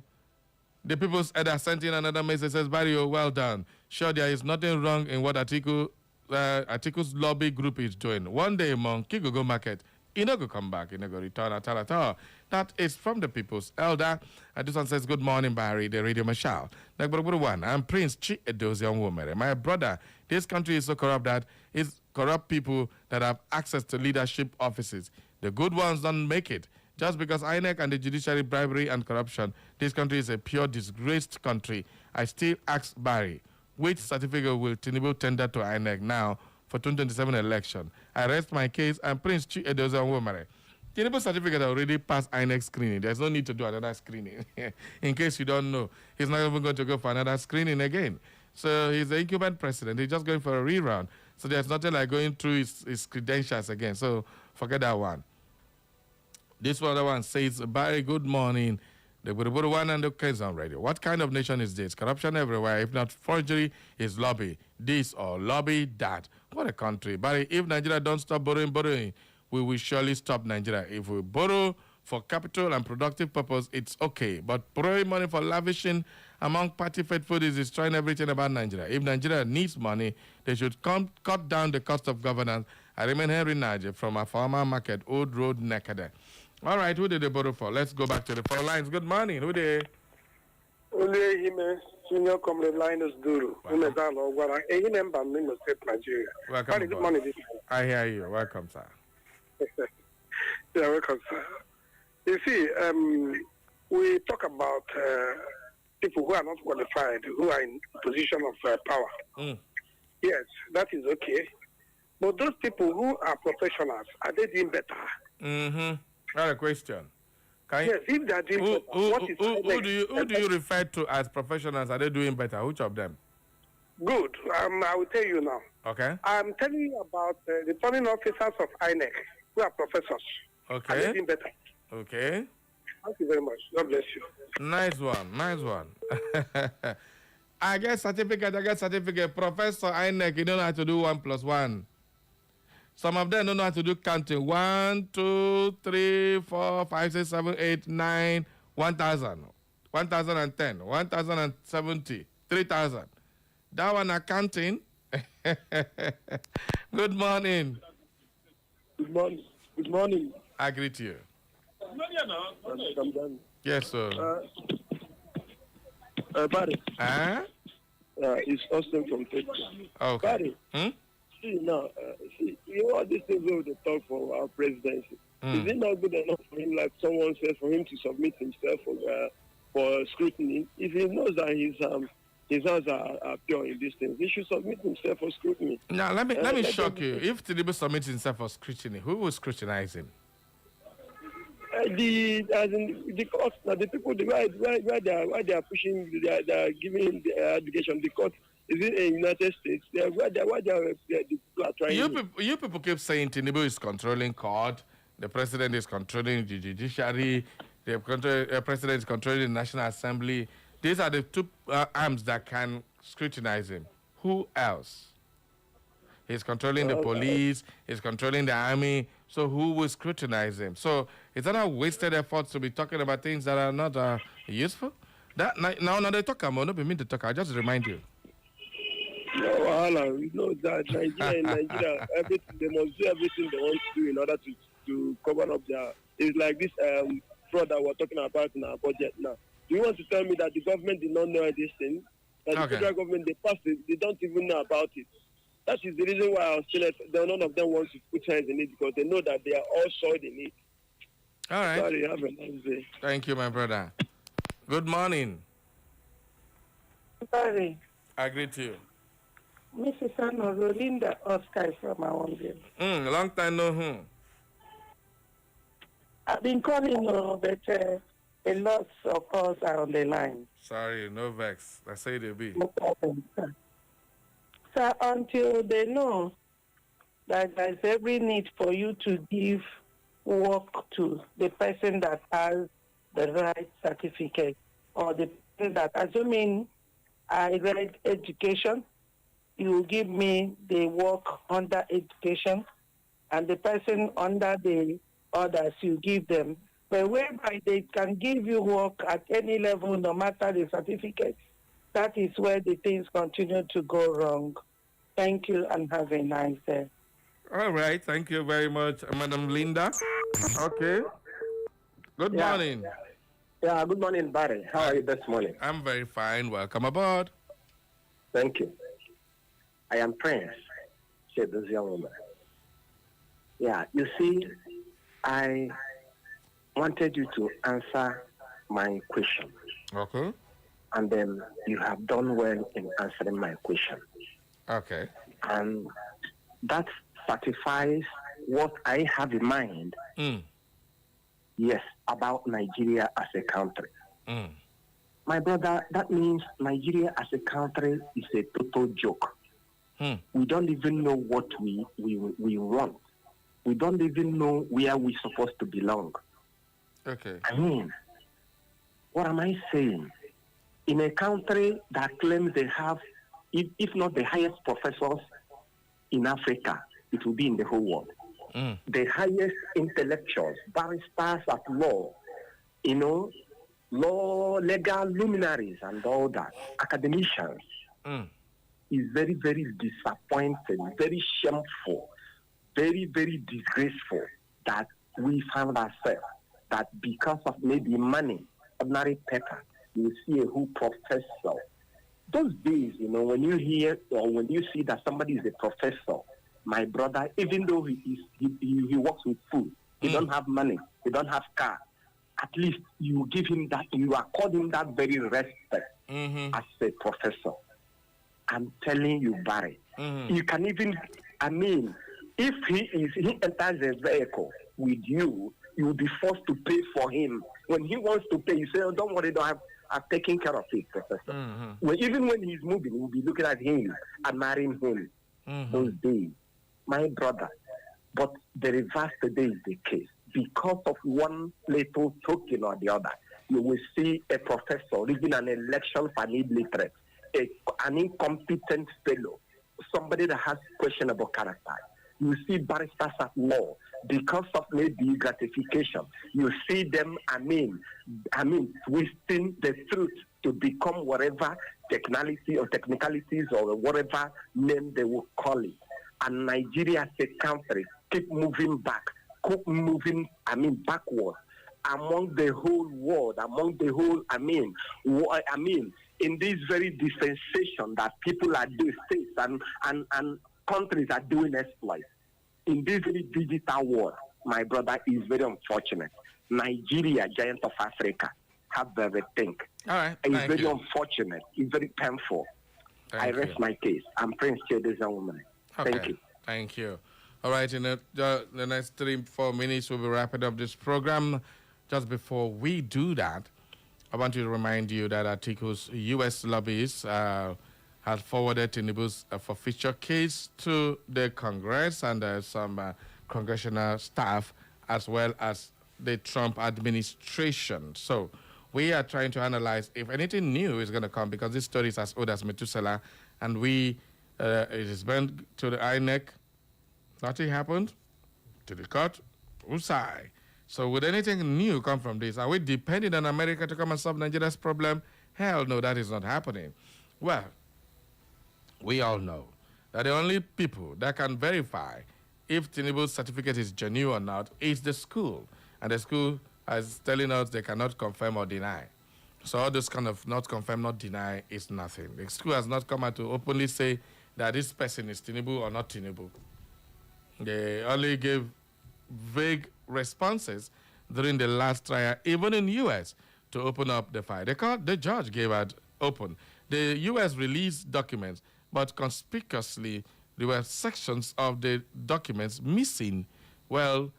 People's Elder sent in another message, says, Barry, well done. Sure, there is nothing wrong in what Atiku's lobby group is doing. One day, Monkey go market He no go come back. He no go return at all at all. That is from the people's elder. And this one says, good morning, Barry, the radio marshal. One, I'm Prince Chi Edozian Woman. My brother, this country is so corrupt that it's corrupt people that have access to leadership offices. The good ones don't make it. Just because INEC and the judiciary bribery and corruption, this country is a pure disgraced country. I still ask Barry, which certificate will Tinubu tender to INEC now for 2027 election? I rest my case and Prince Chi Edozian Woman. Tinubu certificate already passed INEC screening. There's no need to do another screening. In case you don't know, he's not even going to go for another screening again. So he's the incumbent president. He's just going for a rerun. So there's nothing like going through his credentials again. So forget that one. This other one says, Barry, good morning. The Burubu one and the Kenzan radio. What kind of nation is this? Corruption everywhere. If not forgery, is lobby this or lobby that. What a country. Barry, if Nigeria don't stop borrowing, we will surely stop Nigeria. If we borrow for capital and productive purpose, it's okay. But borrowing money for lavishing among party faithful is destroying everything about Nigeria. If Nigeria needs money, they should cut down the cost of governance. I remain Henry Naje from a farmer market, Old Road, Nekede. All right, who did they borrow for? Let's go back to the phone lines. Good morning. Who did? Ole Hime, Senior Comrade Linus Duru. Umezalo, State, Nigeria. Welcome. Good morning. I hear you. Welcome, sir. Yeah, welcome, sir. You see, we talk about people who are not qualified, who are in position of power. Yes, that is okay. But those people who are professionals, are they doing better? Not a question. Yes, if they are doing better, who do you refer to as professionals? Are they doing better? Which of them? Good. I will tell you now. Okay. I'm telling you about the returning officers of INEC, who are professors. Okay. Are they doing better? Okay. Thank you very much. God bless you. Nice one. Nice one. I get certificate. Professor INEC, you don't know how to do 1 + 1. Some of them don't know how to do counting. 1, 2, 3, 4, 5, 6, 7, 8, 9, 1,000, 1,010, 1,070, 3,000. That one accounting. Good morning. Good morning. Good morning. I greet you. Yes, sir. Barry. It's Austin from Texas. Okay. See now, all these things we talk for our presidency. Is it not good enough for him, like someone says, for him to submit himself for scrutiny? If he knows that his hands are pure in these things, he should submit himself for scrutiny. Now let me shock you. If Tinubu submits himself for scrutiny, who will scrutinize him? The court, the people, why they are pushing, they are giving him the education. The court is in the United States. The people are trying. You people keep saying Tinubu is controlling court. The president is controlling the judiciary. The president is controlling the National Assembly. These are the two arms that can scrutinize him. Who else? He's controlling the police. He's controlling the army. So who will scrutinize him? So is that a wasted effort to be talking about things that are not useful? Now they talk about. Not be me to talk. I just remind you. No, we know that Nigeria, everything, they must do everything they want to do in order to cover up their. It's like this fraud that we're talking about in our budget now. Do you want to tell me that the government did not know this thing? That the federal government, they passed it, they don't even know about it. That is the reason why our Senate, none of them want to put hands in it, because they know that they are all soiled in it. All right. Sorry, have a nice day. Thank you, my brother. Good morning. Sorry. I greet you. Mrs. Anno, Rolinda Oscar from our own game. Long time no. I've been calling you, but a lot of calls are on the line. Sorry, no vex. I say they be. No problem, sir. So until they know that there's every need for you to give work to the person that has the right certificate, or the person that, assuming I read education, you will give me the work under education, and the person under the others, you give them. But whereby they can give you work at any level, no matter the certificate, that is where the things continue to go wrong. Thank you and have a nice day. All right. Thank you very much, Madam Linda. Okay. Good morning. Yeah, good morning, Barry. How are you this morning? I'm very fine. Welcome aboard. Thank you. I am Prince, said this young woman. Yeah, you see, I wanted you to answer my question. Okay. And then you have done well in answering my question. Okay. And that satisfies what I have in mind. Yes, about Nigeria as a country. My brother, that means Nigeria as a country is a total joke. We don't even know what we want. We don't even know where we're supposed to belong. Okay. I mean, what am I saying? In a country that claims they have, if not the highest professors in Africa, it will be in the whole world. The highest intellectuals, barristers at law, legal luminaries and all that, academicians, is very, very disappointing, very shameful, very, very disgraceful that we found ourselves that because of maybe money, ordinary paper, you see a whole professor. Those days, when you hear or when you see that somebody is a professor, my brother, even though he works with food, he don't have money, he don't have car, at least you give him that, you accord him that very respect as a professor. I'm telling you, Barry, you can even, if he enters a vehicle with you, you will be forced to pay for him. When he wants to pay, you say, oh, don't worry, I've taken care of it, professor. Even when he's moving, we'll be looking at him, admiring him. Those days, my brother. But the reverse today is the case. Because of one little token or the other, you will see a professor leaving an election for an illiterate, an incompetent fellow, somebody that has questionable character. You see barristers at law, because of maybe gratification, you see them, twisting the truth to become whatever technicalities or whatever name they will call it. And Nigeria as a country keep moving backwards among the whole world, in this very dispensation that people are doing, states and countries are doing exploits. In this very digital world, my brother, is very unfortunate. Nigeria, giant of Africa, have everything. All right. It's very unfortunate. It's very painful. I rest my case. I'm Prince Chedeza woman. Okay. Thank you. Thank you. All right, in the next 3-4 minutes, we'll be wrapping up this program. Just before we do that, I want to remind you that Atiku's U.S. lobbyist has forwarded Tinubu's forfeiture case to the Congress and some congressional staff, as well as the Trump administration. So we are trying to analyze if anything new is going to come, because this story is as old as Methuselah, and it is been to the INEC. Nothing happened. To the court. Usai. So would anything new come from this? Are we depending on America to come and solve Nigeria's problem? Hell no, that is not happening. Well, we all know that the only people that can verify if Tinubu's certificate is genuine or not is the school. And the school is telling us they cannot confirm or deny. So all this kind of not confirm, not deny is nothing. The school has not come out to openly say that this person is Tinubu or not Tinubu. They only gave vague responses during the last trial, even in U.S., to open up the file. The judge gave out open. The U.S. released documents, but conspicuously, there were sections of the documents missing. Well,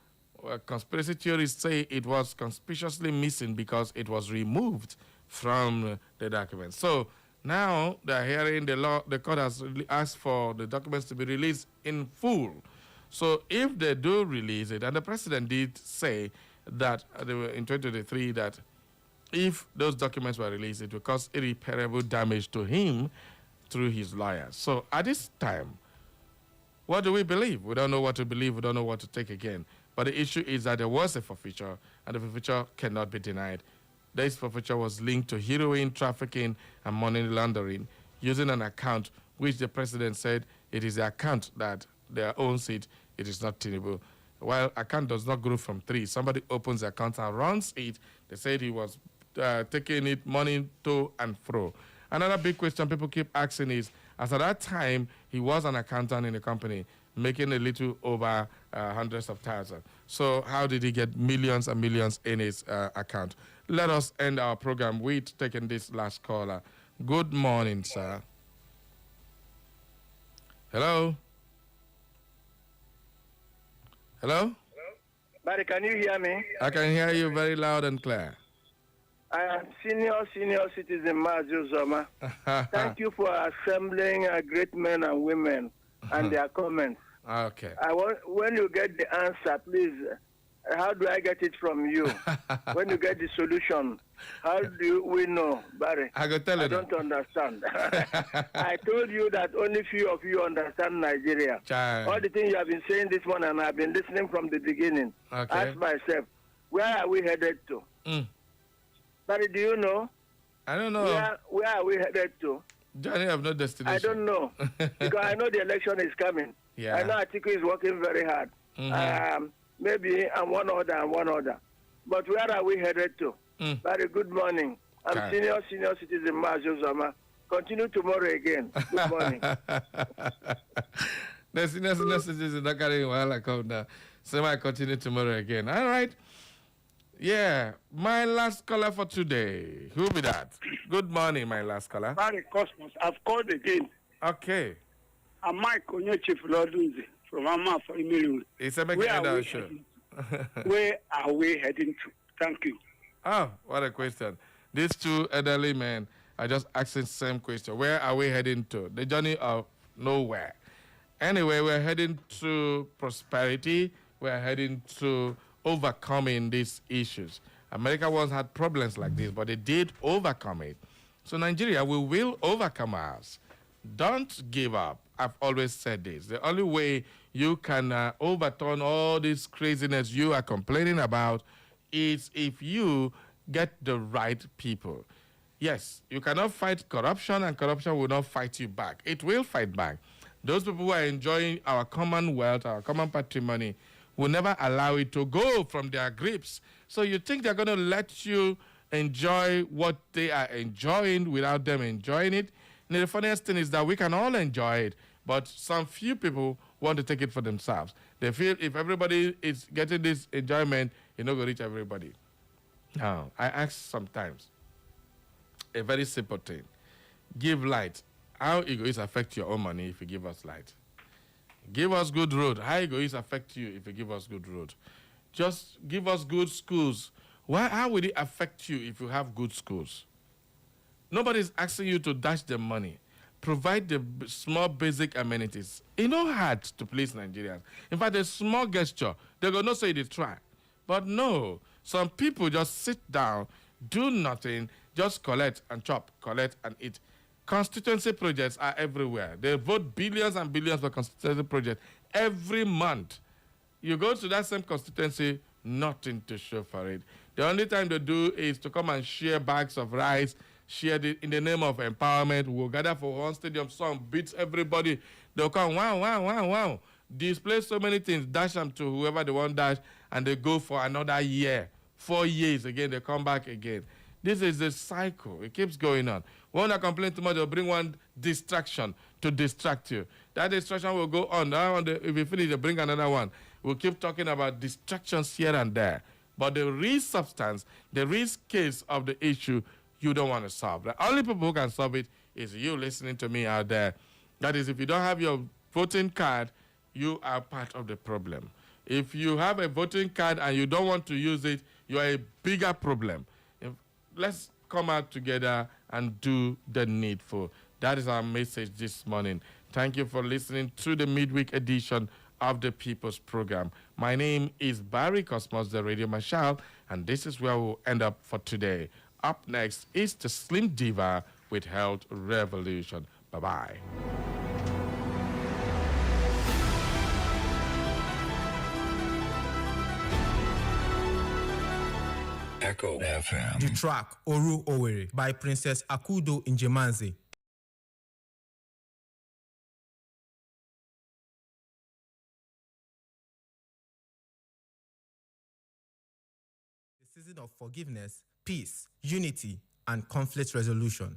conspiracy theorists say it was conspicuously missing because it was removed from the documents. So now they're hearing the court has asked for the documents to be released in full. So if they do release it, and the president did say that in 2023 that if those documents were released, it would cause irreparable damage to him through his lawyers. So at this time, what do we believe? We don't know what to believe. We don't know what to take again. But the issue is that there was a forfeiture, and the forfeiture cannot be denied. This forfeiture was linked to heroin trafficking and money laundering using an account which the president said it is the account that their own seat, it is not Tinubu. While account does not grow from 3, somebody opens the account and runs it. They said he was taking it money to and fro. Another big question people keep asking is, as at that time, he was an accountant in the company, making a little over hundreds of thousands. So how did he get millions and millions in his account? Let us end our program with taking this last caller. Good morning, sir. Hello? Hello? Barry, can you hear me? I can hear you very loud and clear. I am senior citizen Mazio Zoma. Thank you for assembling great men and women and their comments. Okay. When you get the answer, please, how do I get it from you? When you get the solution, how do we know, Barry? I don't understand. I told you that only few of you understand Nigeria. Child. All the things you have been saying this morning, and I've been listening from the beginning. Okay. Ask myself, where are we headed to? Barry, do you know? I don't know. Where are we headed to? Johnny, I have no destination. I don't know. Because I know the election is coming. Yeah. I know Atiku is working very hard. Maybe and one other. But where are we headed to? Very good morning. I'm senior citizen Mazio Zama. Continue tomorrow again. Good morning. The senior citizen not carrying while I come now. So I continue tomorrow again. All right. Yeah. My last caller for today. Who be that? Good morning, my last caller. Barry Cosmos. I've called again. Okay. I'm Mike Onyechi Flodunzi from Amma for Emilio. It's a big show. Where are we heading to? Thank you. Oh, what a question. These two elderly men are just asking the same question. Where are we heading to? The journey of nowhere. Anyway, we're heading to prosperity. We're heading to overcoming these issues. America once had problems like this, but they did overcome it. So Nigeria, we will overcome ours. Don't give up. I've always said this. The only way you can overturn all this craziness you are complaining about is if you get the right people. Yes, you cannot fight corruption, and corruption will not fight you back. It will fight back. Those people who are enjoying our common wealth, our common patrimony, will never allow it to go from their grips. So you think they're going to let you enjoy what they are enjoying without them enjoying it? And the funniest thing is that we can all enjoy it, but some few people want to take it for themselves. They feel if everybody is getting this enjoyment, it's not going to reach everybody. Now, I ask sometimes a very simple thing. Give light. How egoists affect your own money if you give us light? Give us good road. How egoists affect you if you give us good road? Just give us good schools. How will it affect you if you have good schools? Nobody's asking you to dash them money. Provide the small basic amenities. It's not hard to please Nigerians. In fact, a small gesture, they're going to say they try. But no, some people just sit down, do nothing, just collect and chop, collect and eat. Constituency projects are everywhere. They vote billions and billions for constituency projects every month. You go to that same constituency, nothing to show for it. The only time they do is to come and share bags of rice, share it in the name of empowerment. We'll gather for one stadium, song beats everybody. They'll come, wow. Display so many things, dash them to whoever they want dash, and they go for another year. 4 years again, they come back again. This is the cycle. It keeps going on. When I complain too much, they'll bring one distraction to distract you. That distraction will go on. If you finish, they'll bring another one. We'll keep talking about distractions here and there. But the real substance, the real case of the issue, you don't want to solve. The only people who can solve it is you listening to me out there. That is, if you don't have your voting card, you are part of the problem. If you have a voting card and you don't want to use it, you are a bigger problem. Let's come out together and do the needful. That is our message this morning. Thank you for listening to the midweek edition of the People's Program. My name is Barry Cosmos, the Radio Marshal, and this is where we'll end up for today. Up next is the Slim Diva with Health Revolution. Bye-bye. Echo FM. The track Oru Owere by Princess Akudo Njemanze. season of forgiveness, peace, unity, and conflict resolution.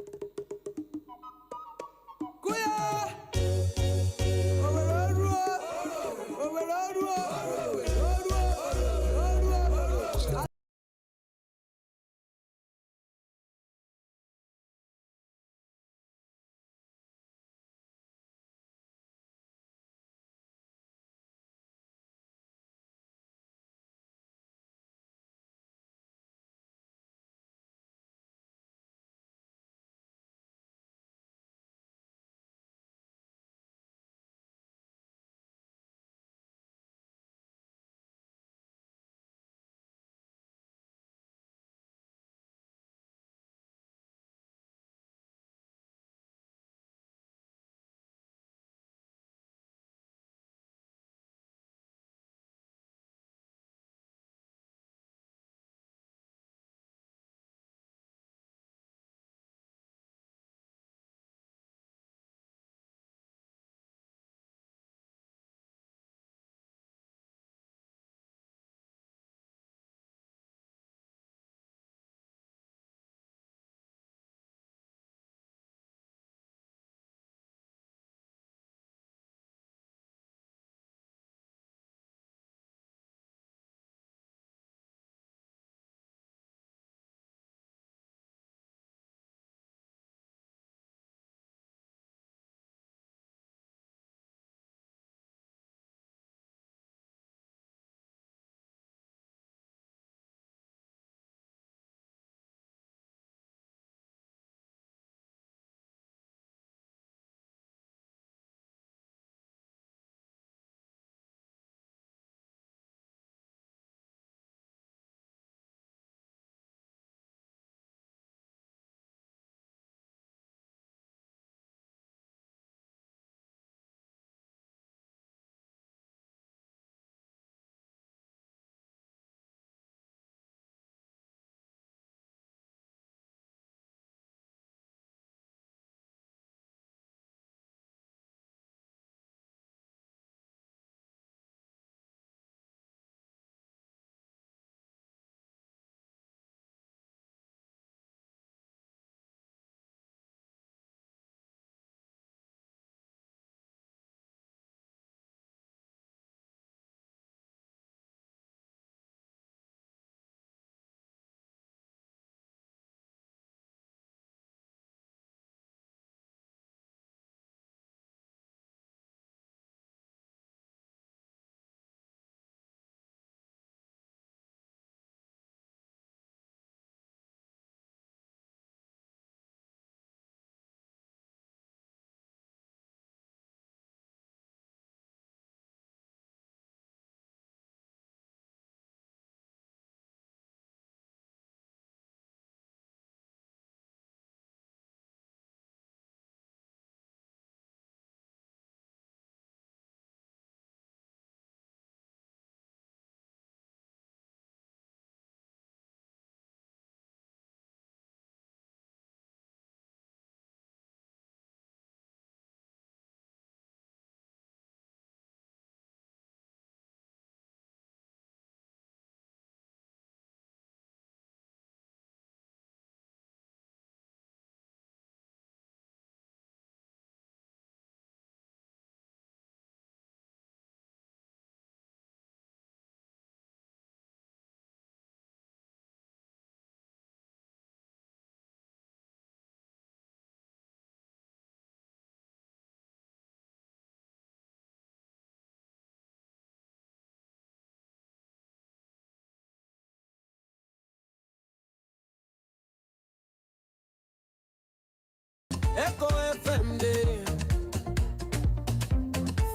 Echo FM day.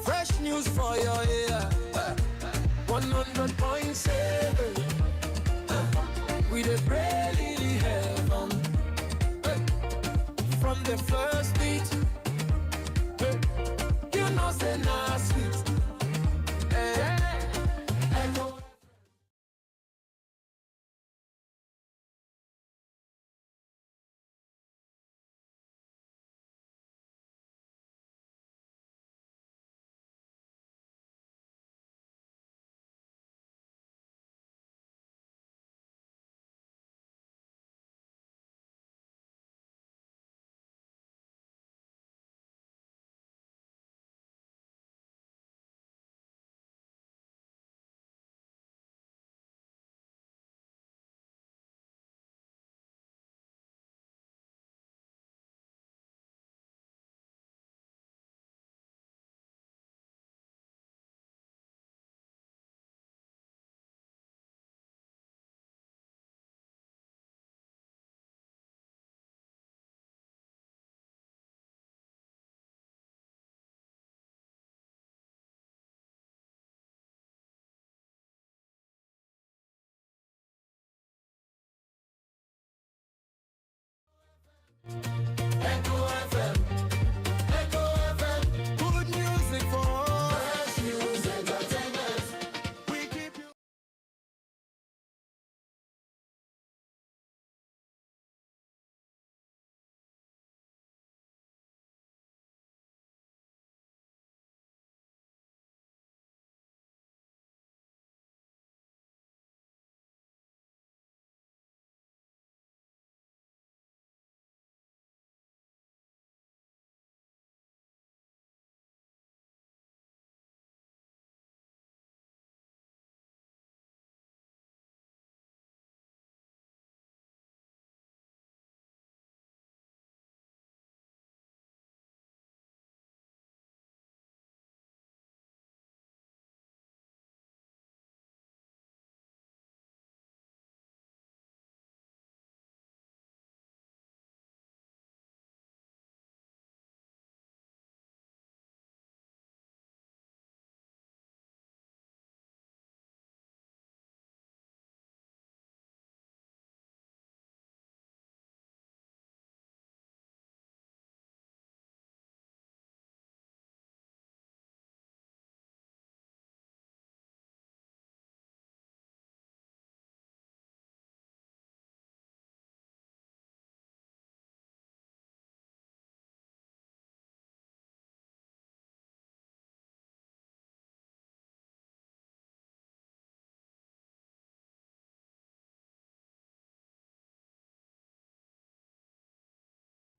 Fresh news for your ear. 100.7. We the really heaven. From the first beat. You know say nah sweet. Echo. Echo FM. Echo FM. Good music for all. Fresh news, entertainment. We keep you.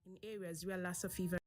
In areas where Lassa fever